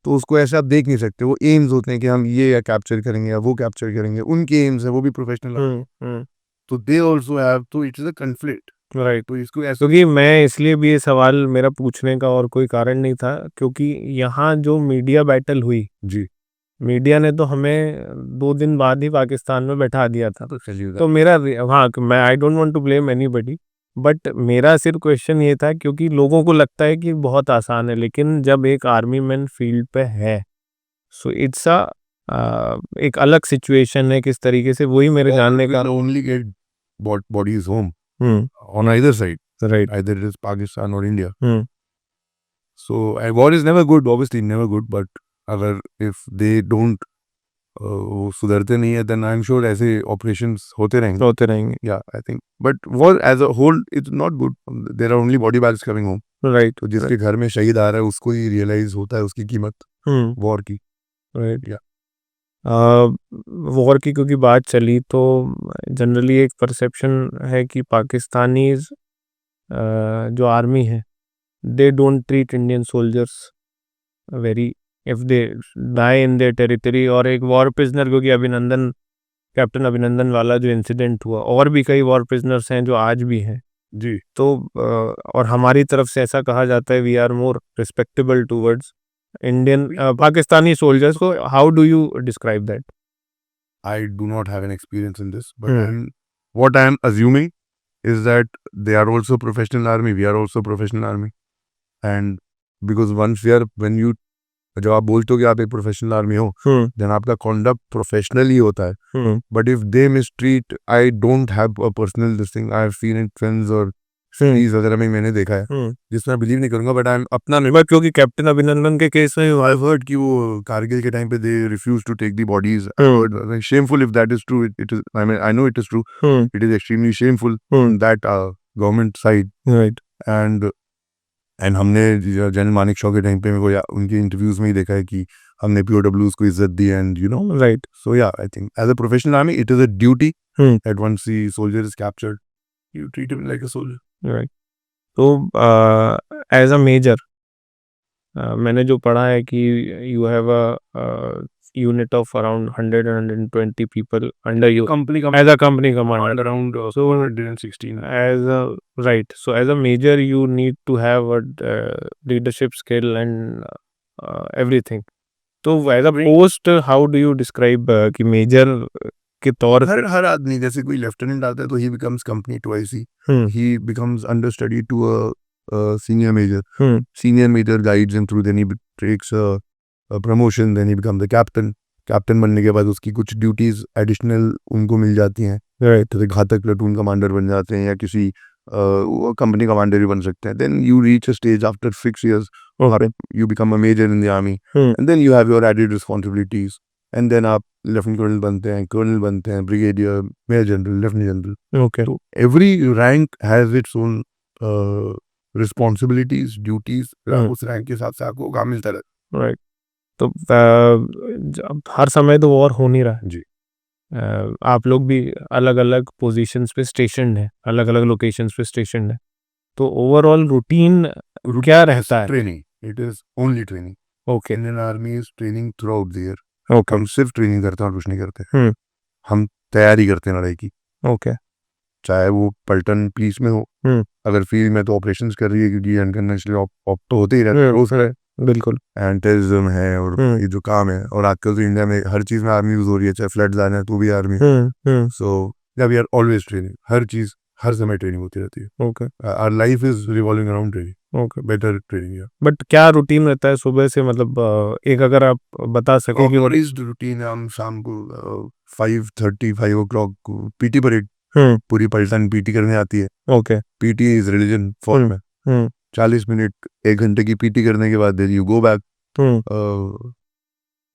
तो उसको ऐसे आप देख नहीं सकते. वो एम्स होते हैं कि हम ये कैप्चर करेंगे या वो कैप्चर करेंगे. उनके एम्स है, वो भी प्रोफेशनल. तो दे ऑल्सो हैव, तो it is a conflict. Right. तो इसको ऐसे क्योंकि मैं इसलिए भी ये सवाल मेरा पूछने का और कोई कारण नहीं था, क्योंकि यहाँ जो मीडिया बैटल हुई, जी, मीडिया ने तो हमें 2 दिन बाद ही पाकिस्तान में बैठा दिया था. तो मेरा मैं I don't want to blame anybody, but मेरा सिर्फ क्वेश्चन ये था क्योंकि लोगों को लगता है कि बहुत आसान है, लेकिन जब एक आर्मी मैन फील्ड पे है सो इट्स एक अलग सिचुएशन है. किस तरीके से, वही मेरे जानने का. only get bodies home on either side. Right. Either it is Pakistan or India. So war is never good, obviously never good, but अगर if they don't वो सुधरते नहीं है, then I'm sure ऐसे operations होते रहेंगे. Yeah, I think. But war as a whole is not good. There are only body bags coming home. Right, तो जिसके घर में शहीद आ रहा है उसको ही रियलाइज होता है उसकी कीमत वॉर की। राइट। या वॉर की क्योंकि बात चली तो जनरली एक परसेप्शन है कि पाकिस्तानीज जो आर्मी है they don't treat Indian soldiers very if they die in their territory. और एक वॉर प्रिजनर क्योंकि अभिनंदन, कैप्टन अभिनंदन वाला जो इंसिडेंट हुआ, और भी कई वॉर प्रिजनर्स हैं जो आज भी हैं। जी, तो और हमारी तरफ से ऐसा कहा जाता है we are more respectable towards Indian Pakistani soldiers को। How do you describe that? I do not have an experience in this, but what I am assuming is that they are also professional army, we are also professional army, and because once when you जब आप बोलते हो कि आप एक professional army हो, then आपका conduct professional ही होता है। But if they mistreat, I don't have a personal this thing, I have seen in friends और सीरीज वगैरह में मैंने देखा है, जिसमें बिलीव नहीं करूंगा, बट आई एम अपना नहीं, बट क्योंकि कैप्टन अभिनंदन के केस में आई हर्ड कि वो कारगिल के टाइम पे they refuse to take the bodies. Shameful if that is true, it is, I mean I know it is true, it is extremely shameful that government side. Right. And हमने general Manekshaw के time पे मेरे को उनके interviews में ही देखा है कि हमने POWs को इज्जत दी, and you know, right. So yeah I think as a professional army it is a duty that once the soldier is captured you treat him like a soldier. Right. So as a major मैंने जो पढ़ा है कि you have a unit of around 100 and 120 people under you as a company commander, around 716 as a right. So as a major you need to have a leadership skill and everything. तो as a post how do you describe कि major के तौर हर आदमी, जैसे कोई lieutenant आता है तो ही becomes company twice, he becomes understudy to a senior major. Senior major guides him through, then he takes a promotion, then he becomes the captain. Captain बनने के बाद उसकी कुछ ड्यूटीज एडिशनल उनको मिल जाती हैं, जैसे घातक प्लेटून कमांडर बन जाते हैं या किसी कंपनी कमांडर भी बन सकते हैं। Then you reach a stage after 6 years you become a major in the army, and then you have your added responsibilities, and then आप लेफ्टिनेंट कर्नल बनते हैं, कर्नल बनते हैं, brigadier, major general, lieutenant general. Okay. तो every rank has its own responsibilities, duties, उस rank के हिसाब से आपको काम मिलता रहता है। राइट। तो हर समय तो वॉर हो नहीं रहा है जी। आप लोग भी अलग अलग पोजीशंस पे स्टेशन है, अलग अलग लोकेशंस पे स्टेशन है, तो ओवरऑल रूटीन क्या रहता है? Training, it is only training. Okay. Indian army is training through out the year. Okay. हम सिर्फ ट्रेनिंग करते हैं और कुछ नहीं करते। हम तैयारी करते हैं लड़ाई की, ओके। चाहे वो पलटन पीस में हो, अगर फील्ड में तो ऑपरेशंस कर रही है, क्योंकि अनकन्वेंशनल ऑप तो होते ही रहते हैं, बिल्कुल, एंड टेररिज्म है और ये जो काम है, और आजकल तो इंडिया में हर चीज में आर्मी यूज हो रही है, चाहे फ्लड्स आने तो भी army. So we are always training, हर चीज हर समय ट्रेनिंग होती रहती है। Okay. Our life is revolving around training. Okay. Better training. But क्या रूटीन रहता है सुबह से, मतलब एक अगर आप बता सको कि ऑर्गेनाइज्ड रूटीन है। हम शाम को 5:30 5 o'clock पीटी परेड, पूरी पलटन पीटी करने आती है। Okay. PT is religion for में। 40 मिनट 1 घंटे की पीटी करने के बाद you go back,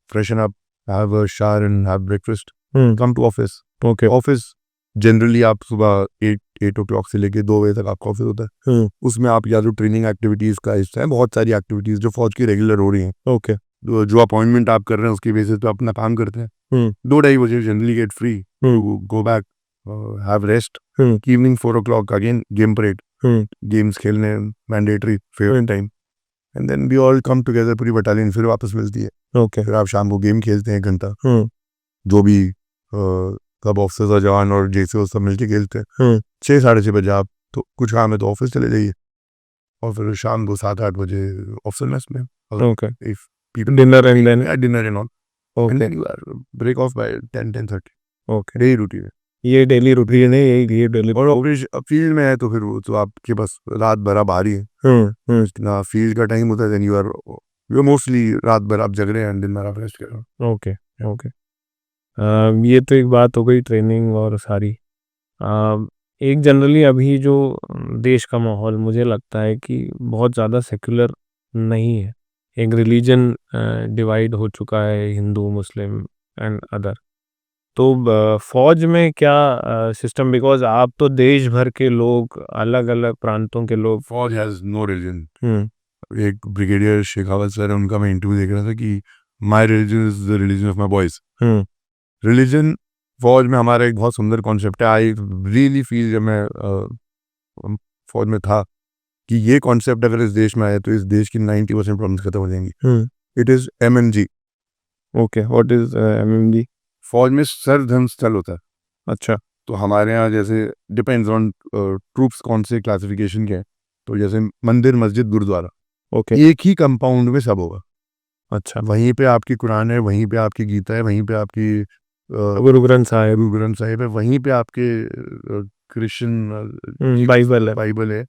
freshen up, have a shower and have breakfast, come to office. Okay. Office generally आप सुबह 8 o'clock से लेके 2 बजे तक आपका ऑफिस होता है। उसमें आप या तो ट्रेनिंग एक्टिविटीज का हिस्सा है, बहुत सारी एक्टिविटीज जो फौज की रेगुलर हो रही हैं। ओके। जो अपॉइंटमेंट आप कर रहे हैं उसकी बेसिस पे अपना काम करते हैं। 2-2:30 बजे generally get free, go back, have rest. Evening 4 o'clock again game parade, games खेलने mandatory favourite time, and then we all come together, पूरी बटालियन फिर वापस मिलती है। ओके। फिर आप शाम को गेम खेलते हैं 1 घंटा, जो भी सब ऑफिसर्स और जवान और जैसे वो सब मिलके खेलते हैं। 6 साढ़े 6 बजे आप तो कुछ काम है तो ऑफिस चले जाइए, और फिर शाम को 7-8 बजे ऑफिसर मेस में। Okay. If people Dinner and then dinner and all, and okay. then you are break off by 10-10:30। Okay. यही रूटीन है। ये डेली रूटीन है, ये डेली। और ऑपरेशन फील्ड में है तो फिर वो तो आपके बस रात भर आप आ रही है ना, फील्ड का टाइम होता है, देन यू आर मोस्टली रात भर आप जग रहे हैं, दिन भर आप रेस्ट कर रहे हो। ओके। ओके। ये तो एक बात हो गई ट्रेनिंग और सारी। एक जनरली अभी जो देश का माहौल मुझे लगता है कि बहुत ज़्यादा सेक्युलर नहीं है, एक रिलीजन डिवाइड हो चुका है, हिंदू मुस्लिम एंड अदर। तो फौज में क्या सिस्टम, बिकॉज आप तो देश भर के लोग, अलग अलग प्रांतों के लोग। फौज हैज नो रिलीजन। हम्म एक ब्रिगेडियर शेखावत सर है, उनका मैं इंटरव्यू देख रहा था कि my religion is the religion of my boys. Hmm religion फौज में हमारा एक बहुत सुंदर कॉन्सेप्ट है। आई रियली फील जब मैं फौज में था कि ये कॉन्सेप्ट अगर इस देश में आया तो इस देश की 90% प्रॉब्लम्स खत्म हो जाएंगी। It is MNG। Okay, what is MMG? फौज में सर्व धर्म स्थल होता है। अच्छा। तो हमारे यहाँ जैसे डिपेंड्स ऑन ट्रूप्स कौन से क्लासिफिकेशन के हैं। तो जैसे मंदिर, मस्जिद, गुरुद्वारा, ओके। एक ही कंपाउंड में सब होगा। अच्छा। वहीं पे आपकी कुरान है, वहीं पे आपकी गीता है, वहीं पे आपकी गुरु ग्रंथ साहिब, गुरु ग्रंथ साहिब है, वहीं पे आपके क्रिश्चियन बाइबल है। बाइबल है।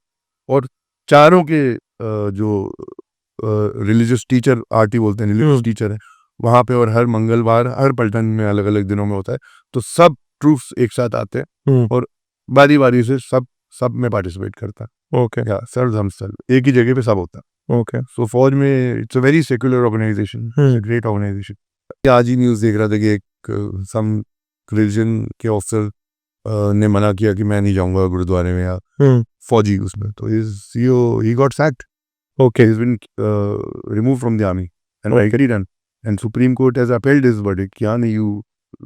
और चारों के जो रिलीजियस टीचर, आरटी बोलते हैं, रिलीजियस टीचर है वहाँ पे। और हर मंगलवार, हर पलटन में अलग अलग दिनों में होता है। तो सब ट्रूप्स एक साथ आते हैं और बारी बारी से सब में पार्टिसिपेट करता है। ओके। या सर्व धर्म स्थल एक ही जगह पे सब होता है। ओके। सो फौज में it's a very secular organisation, great organisation. आज ही न्यूज़ देख रहा था कि एक सम रिलीजन के ऑफिसर ने मना किया कि मैं नहीं जाऊंगा गुरुद्वारे में, या फौजी उसमें, तो he got sacked. Okay. He's been removed from the army and rightly done. And Supreme Court has upheld his verdict. कि हाँ नहीं, you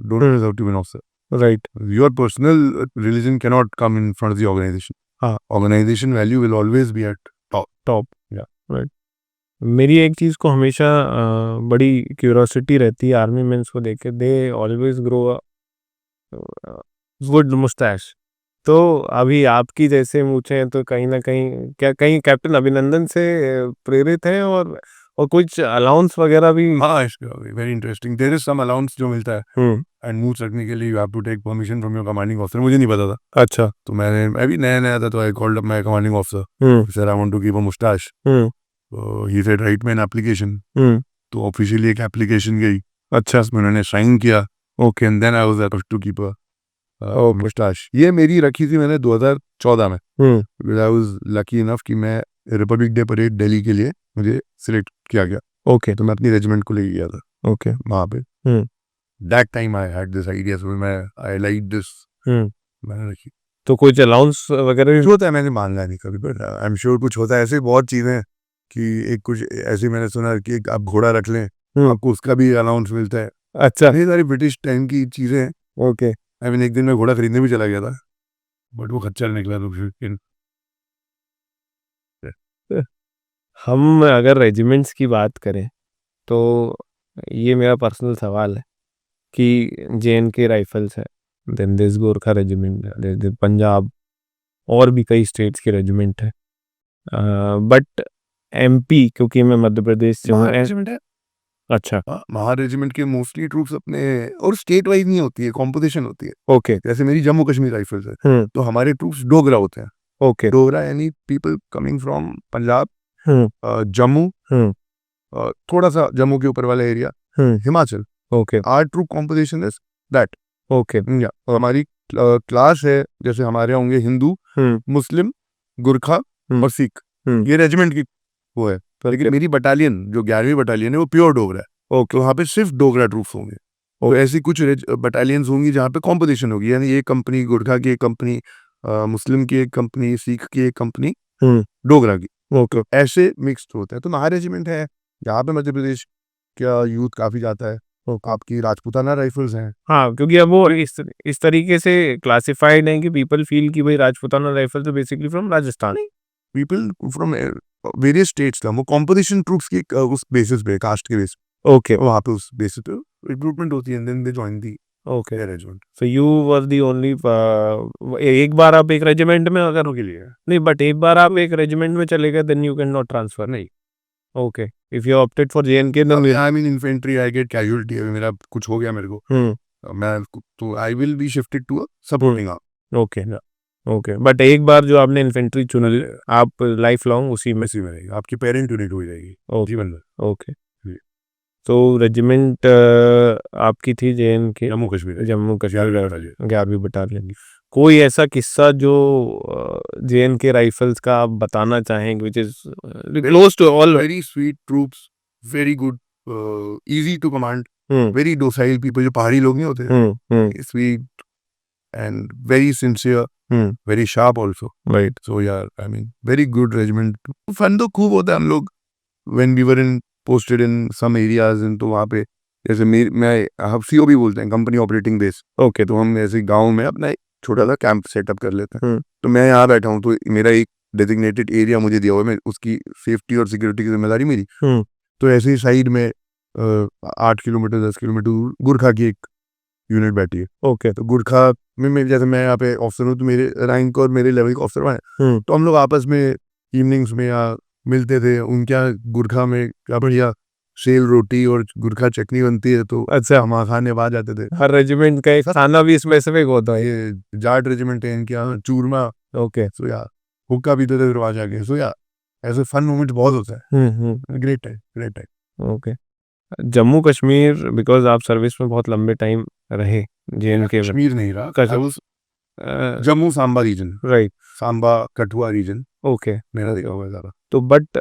don't deserve to be an officer. Right. Your personal religion cannot come in front of the organization. हाँ। Organization value will always be at top. Yeah. Right. मेरी एक चीज़ को हमेशा बड़ी curiosity रहती है आर्मी मेंस को देख के, they always grow good Moustache. तो अभी आपकी जैसे मूछें हैं, तो कहीं ना कहीं क्या कहीं कैप्टन अभिनंदन से प्रेरित हैं, और कुछ अलाउंस वगैरह भी? हाँ, very interesting. There is some allowance जो मिलता है एंड मूव रखने के लिए you have to take permission from your commanding officer. मुझे नहीं पता था। अच्छा। तो मैं भी नया था, तो I called up my commanding officer, sir I want to keep a moustache. He said write me an application. तो ऑफिशियली एक एप्लीकेशन गई। अच्छा। उसमें उन्होंने साइन किया। Okay. And then I was able to keep a moustache. ये मेरी रखी थी मैंने 2014 में। आई वाज लकी इनफ कि मैं रिपब्लिक डे परेड दिल्ली के लिए मुझे सिलेक्ट किया गया। ओके। तो मैं अपनी रेजिमेंट को लेके गया था ओके। वहाँ पे। That time I had this idea, so I like this, मैंने रखी। तो कुछ अलाउंस वगैरह कुछ होता है, मैंने मांगा नहीं कभी, बट आई एम श्योर कुछ होता है। ऐसी बहुत चीजें हैं कि एक कुछ ऐसी मैंने सुना कि आप घोड़ा रख लें, आपको उसका भी अलाउंस मिलता है। अच्छा। ये सारी ब्रिटिश टाइम की चीजें हैं। ओके। आई मीन एक दिन मैं घोड़ा खरीदने भी चला गया था, बट वो खच्चर निकला। तो फिर हम अगर रेजिमेंट्स की बात करें, तो ये मेरा पर्सनल सवाल है कि JNK राइफल्स है, देन दिस गोरखा रेजिमेंट है, पंजाब और भी कई स्टेट्स के रेजिमेंट है, बट MP, क्योंकि मैं मध्य प्रदेश से हूँ। रेजिमेंट है। अच्छा। महा रेजिमेंट के मोस्टली ट्रूप्स अपने, और स्टेट वाइज नहीं होती है, कॉम्पोजिशन होती है। ओके। जैसे मेरी जम्मू कश्मीर राइफल्स है, तो हमारे ट्रूप्स डोगरा होते हैं। ओके। डोगरा यानी people coming from Punjab, Jammu, थोड़ा सा जम्मू के ऊपर वाला area, Himachal. Okay. Our troop composition is that. Okay. और हमारी क्लास है, जैसे हमारे होंगे हिंदू, मुस्लिम, गुरखा और सिख, ये रेजिमेंट की वो है। लेकिन मेरी बटालियन जो 11वीं बटालियन है वो प्योर डोगरा है। ओके। वहाँ पे सिर्फ डोगरा ट्रूप्स होंगे। और ऐसी कुछ बटालियंस होंगी जहाँ पे कॉम्पोजिशन होगी, यानी एक कंपनी गुरखा की, एक कंपनी मुस्लिम की, एक कंपनी सिख की, एक कंपनी डोगरा की। ओके। ऐसे मिक्स्ड होता है। तो महा रेजिमेंट है यहाँ पे मध्य प्रदेश का यूथ काफी जाता है। आपकी राजपूताना राइफल्स हैं। हाँ, क्योंकि अब वो इस तरीके से क्लासिफाइड है कि पीपल फील कि भाई राजपूताना राइफल तो basically from Rajasthan. People from various states का, वो कॉम्पोजिशन ट्रूप्स की उस बेसिस पे, कास्ट के बेसिस। ओके। वहाँ पे उस बेसिस पे रिक्रूटमेंट होती है, then they join the okay. Regiment. So you were the only, एक बार आप एक रेजिमेंट में अगर के लिए नहीं, बट एक बार आप एक रेजिमेंट में चले गए, then you can not transfer. नहीं। Okay. If you opted for JNK, I mean infantry, I get casualty. मेरा कुछ हो गया मेरे को, मैं तो I will be shifted to a supporting arm. Okay. Okay, but एक बार जो आपने इन्फेंट्री चुन ली, आप लाइफ लॉन्ग उसी में रहेगी, आपकी पेरेंट यूनिट हो जाएगी जीवन में। ओके। तो रेजिमेंट आपकी थी JNK, जम्मू कश्मीर 11वीं बटालियन। कोई ऐसा किस्सा जो JNK राइफल्स का आप बताना चाहेंगे, which is close to all? Very sweet troops, very good, easy to command, very docile people, जो पहाड़ी लोग नहीं होते, sweet and very sincere, very sharp also, right. So यार I mean very good regiment. Fun तो खूब होता है। हम लोग when we were in posted in some areas, तो वहाँ पे जैसे मैं हम सीओबी बोलते हैं, कंपनी ऑपरेटिंग बेस। ओके। तो हम ऐसे गांव में अपना एक छोटा सा कैंप सेटअप कर लेते हैं। हम्म। तो मैं यहाँ बैठा हूँ, तो मेरा एक डेजिग्नेटेड एरिया मुझे दिया हुआ है, मैं उसकी सेफ्टी और सिक्योरिटी की जिम्मेदारी मेरी। तो ऐसे ही साइड में 8 किलोमीटर 10 किलोमीटर दूर गुरखा की एक यूनिट बैठी है। ओके। तो गुरखा में जैसे मैं यहाँ पे ऑफिसर हूँ, तो मेरे रैंक और मेरे लेवल के ऑफिसर वहाँ हैं। तो हम लोग आपस में इवनिंग्स में या मिलते थे। उनके यहाँ गुरखा में क्या बढ़िया सेल रोटी और गुरखा चटनी बनती है, तो अच्छा। हम वहाँ खाने बाद जाते थे। हर रेजिमेंट का एक खाना भी स्पेसिफिक होता है। ये जाट रेजिमेंट है इनके यहाँ, चूरमा। ओके। सो यार हुक्का पीते थे फिर जाके। सो यार ऐसे फन मोमेंट बहुत होता है। Great time, great time. Okay. Jammu Kashmir, because आप सर्विस में बहुत लंबे टाइम रहे, JNK में। कश्मीर नहीं रहा, Jammu Samba region, right. Samba Kathua region okay. मेरा देखा हुआ है ज़्यादा। तो but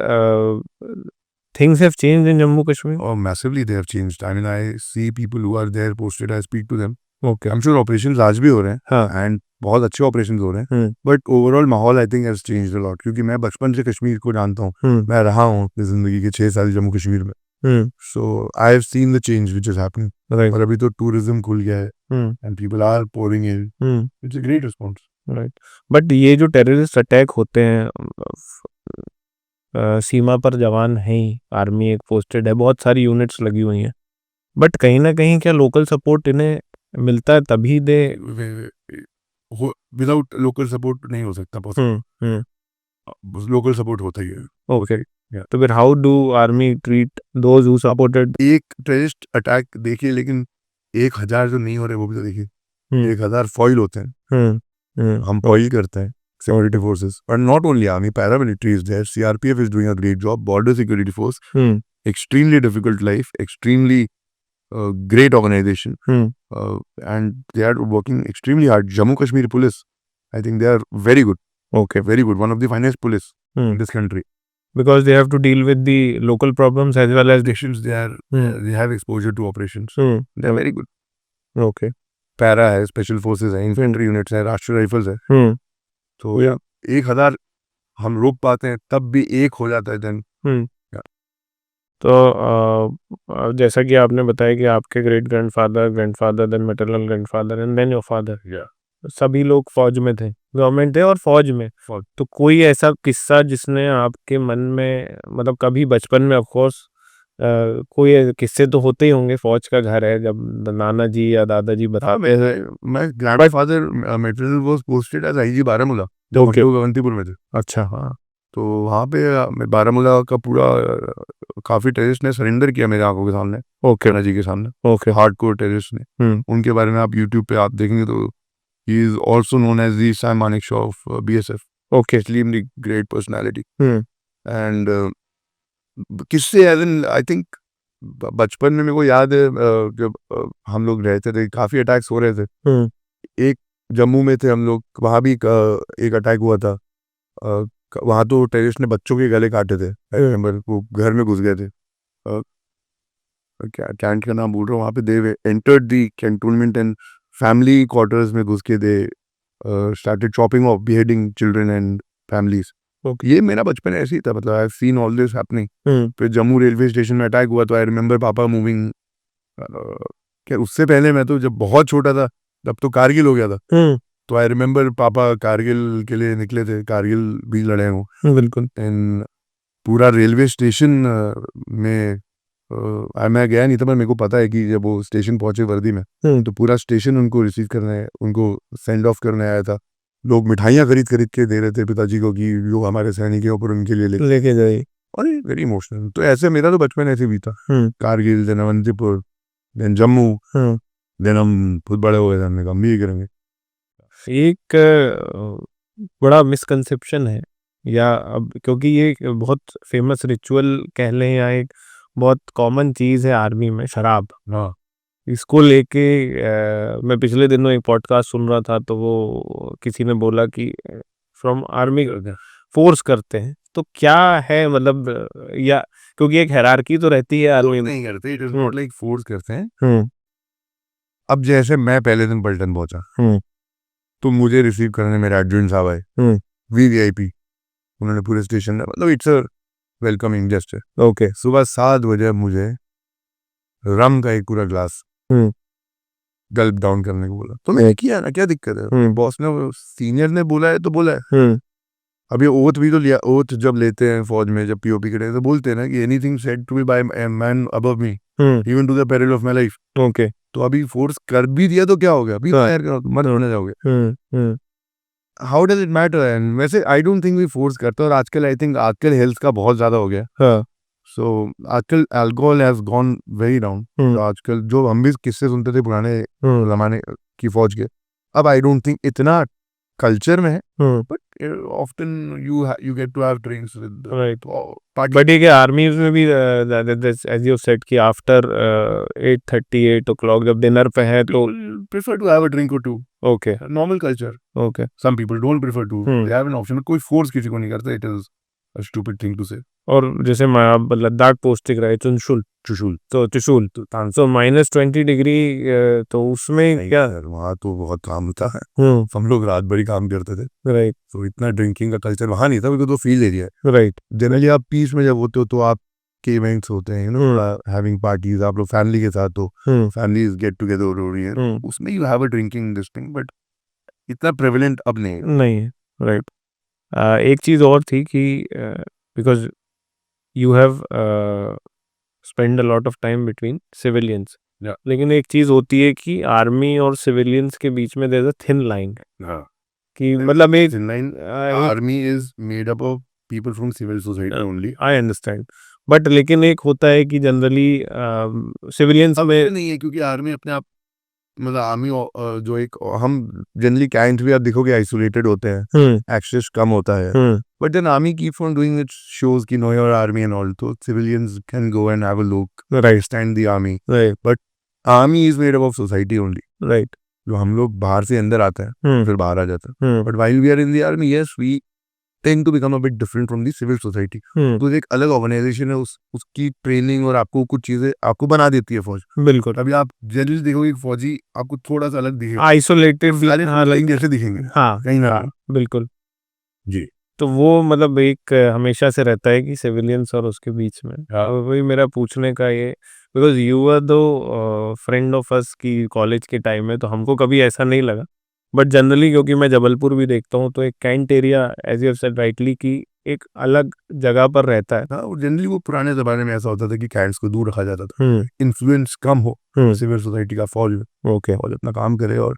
things have changed in Jammu Kashmir. Oh, massively they have changed. I mean, I see people who are there posted, I speak to them. Okay. I'm sure operations आज भी हो रहे हैं, हाँ। and बहुत अच्छे operations हो रहे हैं, but overall माहौल I think has changed a lot, क्योंकि मैं बचपन से कश्मीर को जानता हूँ, मैं रहा हूँ अपनी जिंदगी के 6 साल जम्मू कश्मीर में, so I have seen the change which is happening. Right. और अभी तो tourism खुल गया है, and people are pouring in. It's a great response. Right. But ये जो टेररिस्ट अटैक होते हैं, सीमा पर जवान हैं ही, आर्मी एक पोस्टेड है, बहुत सारी यूनिट्स लगी हुई हैं, बट कहीं ना कहीं क्या लोकल सपोर्ट इन्हें मिलता है तभी दे? विदाउट लोकल सपोर्ट नहीं हो सकता पॉसिबल, लोकल सपोर्ट होता ही है। ओके। तो फिर how do army treat those who supported? एक टेररिस्ट अटैक देखिए, लेकिन 1000 जो नहीं हो रहे वो भी तो देखिए। 1000 फॉइल होते हैं, हम फॉइल करते हैं security forces, but not only army, paramilitary is there, CRPF is doing a great job, border security force, extremely difficult life, extremely great organization, and they are working extremely hard. Jammu Kashmir police, I think they are very good. Okay, very good, one of the finest police in this country, because they have to deal with the local problems as well as nations. They have exposure to operations, they are very good. Okay. Para है, special forces है, infantry units है, राष्ट्रीय rifles है, तो 1000 हम रोक पाते हैं, तब भी एक हो जाता है देन। तो जैसा कि आपने बताया कि आपके grandfather then maternal grandfather and then your father, सभी लोग फौज में थे, गवर्नमेंट थे और फौज में। तो कोई ऐसा किस्सा जिसने आपके मन में, मतलब कभी बचपन में, ऑफ कोर्स कोई किस्से तो होते ही होंगे, फौज का घर है, जब नाना जी या दादाजी बता। मैं grandfather maternal was posted as IG Baramulla, जब हम लोग अवंतीपुर में थे। अच्छा। हाँ। तो वहाँ पे बारामूला का पूरा काफी टेररिस्ट ने सरेंडर किया मेरे आंखों के सामने, नाना जी के सामने। ओके। हार्डकोर टेररिस्ट ने, उनके बारे में आप यूट्यूब पे आप देखेंगे तो he is also known as the Sam Manekshaw of BSF। Okay, extremely great personality. And किससे एज इन आई थिंक बचपन में मेरे को याद है, जब हम लोग रहते थे, काफी अटैक्स हो रहे थे। एक जम्मू में थे हम लोग, वहाँ भी एक अटैक हुआ था। वहाँ तो टेररिस्ट ने बच्चों के गले काटे थे, वो घर में घुस गए थे। क्या कैंट का नाम बोल रहा हूँ, वहाँ पे they entered the cantonment and family quarters में घुस के they started chopping of, beheading children and families. ये मेरा बचपन ऐसे ही था, मतलब आई have seen all this happening. फिर जम्मू रेलवे स्टेशन में अटैक हुआ, तो आई रिमेंबर पापा मूविंग। क्या उससे पहले मैं तो जब बहुत छोटा था, तब तो कारगिल हो गया था, तो आई रिमेंबर पापा कारगिल के लिए निकले थे, कारगिल भी लड़े हूँ। बिल्कुल। एंड पूरा रेलवे स्टेशन में मैं गया नहीं था, पर मेरे को पता है कि जब वो स्टेशन पहुंचे वर्दी में, तो पूरा स्टेशन उनको रिसीव करने, उनको सेंड ऑफ करने आया था। लोग मिठाइयाँ खरीद के दे रहे थे पिताजी को कि जो हमारे सैनिक ऊपर उनके लिए लेके जाइए। और वेरी इमोशनल। तो ऐसे मेरा तो बचपन ऐसे भी था, Kargil, then Awantipur, then Jammu, then हम खुद बड़े हो गए, हमने कहा हम भी करेंगे। एक बड़ा मिसकंसेप्शन है, या अब क्योंकि ये बहुत फेमस रिचुअल कह लें, या एक बहुत कॉमन चीज़ है आर्मी में, शराब। हाँ, इसको लेके मैं पिछले दिनों एक पॉडकास्ट सुन रहा था, तो वो किसी ने बोला कि फोर्स करते हैं तो क्या है मतलब या क्योंकि एक हायरार्की तो रहती है आर्मी में। नहीं करते, it is not like force करते हैं। हम्म अब जैसे मैं पहले दिन पलटन पहुंचा, हम्म तो मुझे रिसीव करने मेरे एडजुटेंट साहब आए, हम्म वीवीआईपी। उन्होंने पूरे स्टेशन में, मतलब it's a welcoming gesture. Okay सुबह 7 बजे मुझे रम का एक पूरा ग्लास हम्म गल्प डाउन करने को बोला, तो मैंने किया ना, क्या दिक्कत है, बॉस ने, सीनियर ने बोला है तो बोला है। हम्म अब ये ओथ भी तो लिया, ओथ जब लेते हैं फौज में, जब पीओपी के तो बोलते हैं ना कि anything said to be by a man above me even to the peril of my life. Okay तो अभी फोर्स कर भी दिया तो क्या हो गया, अभी फायर करो, मत होने जाओगे। How does it matter? And वैसे I don't think we force करते, और आजकल आई थिंक आजकल हेल्थ का बहुत ज्यादा हो गया। हाँ सो आजकल alcohol has gone very down. तो आजकल जो हम भी किस्से सुनते थे पुराने जमाने की फौज के, अब आई डोंट थिंक इतना कल्चर में है, but often you get to have drinks with right. But ये आर्मी में भी एज यू सेड कि आफ्टर 8:30 8 o'clock जब डिनर पे है तो prefer to have a drink or two. Okay Normal culture. Okay Some people don't prefer to. They have an option. कोई force किसी को नहीं करता. It is a stupid thing to say. और जैसे मैं आप लद्दाख पोस्टिंग रहे चुनशुल चुशुल तो त्रिशूल तो -20 डिग्री तो उसमें क्या वहाँ तो बहुत काम होता है। हम्म हम लोग रात भर ही काम करते थे, राइट तो इतना ड्रिंकिंग का कल्चर वहाँ नहीं था, बिकॉज वो फील्ड एरिया है। राइट जनरली आप पीस में जब होते हो तो आप के इवेंट्स होते हैं, यू नो, हैविंग पार्टीज, आप लोग फैमिली के साथ, तो फैमिलीज गेट टुगेदर हो रही है, उसमें you have a drinking this thing, but इतना प्रेवलेंट अब नहीं है। नहीं है राइट। एक चीज़ और थी कि because you have spend a lot of time between civilians, Yeah. लेकिन एक चीज़ होती है कि आर्मी और सिविलियंस के बीच में there is a thin line हाँ, कि मतलब एक army is made up of people from civil society only. I understand, but लेकिन एक होता है कि जनरली सिविलियंस अब में नहीं है, क्योंकि आर्मी अपने आप, मतलब आर्मी जो एक, हम जनरली कैंट भी आप देखोगे आइसोलेटेड होते हैं, एक्सेस कम होता है, but then army keeps on doing its shows की know your army and all, तो civilians can go and have a look, right stand the army, right but army is made up of society only. Right जो हम लोग बाहर से अंदर आते हैं फिर बाहर आ जाते हैं, but while we are in the army, yes, we tend to become a bit different from the civil society. तो एक अलग ऑर्गेनाइजेशन है, उसकी ट्रेनिंग और आपको कुछ चीजें आपको बना देती है फौज। बिल्कुल अभी आप जनरली देखोगे कि फौजी आपको थोड़ा सा अलग दिखेगा, आइसोलेटेड जैसे दिखेंगे, हाँ कहीं ना हाँ बिल्कुल। जी। तो वो मतलब एक हमेशा से रहता है कि सिविलियंस और उसके बीच में, हाँ। तो वही मेरा पूछने का ये, बिकॉज यू आर दो फ्रेंड ऑफ अस की कॉलेज के टाइम में, तो हमको कभी ऐसा नहीं लगा, बट जनरली क्योंकि मैं जबलपुर भी देखता हूँ तो एक cantt area as you have said rightly की एक अलग जगह पर रहता है। हाँ, जनरली वो पुराने जमाने में ऐसा होता था कि कैंट्स को दूर रखा जाता था, इन्फ्लुएंस कम हो सिविल सोसाइटी का, फौज में ओके फौज अपना काम करे और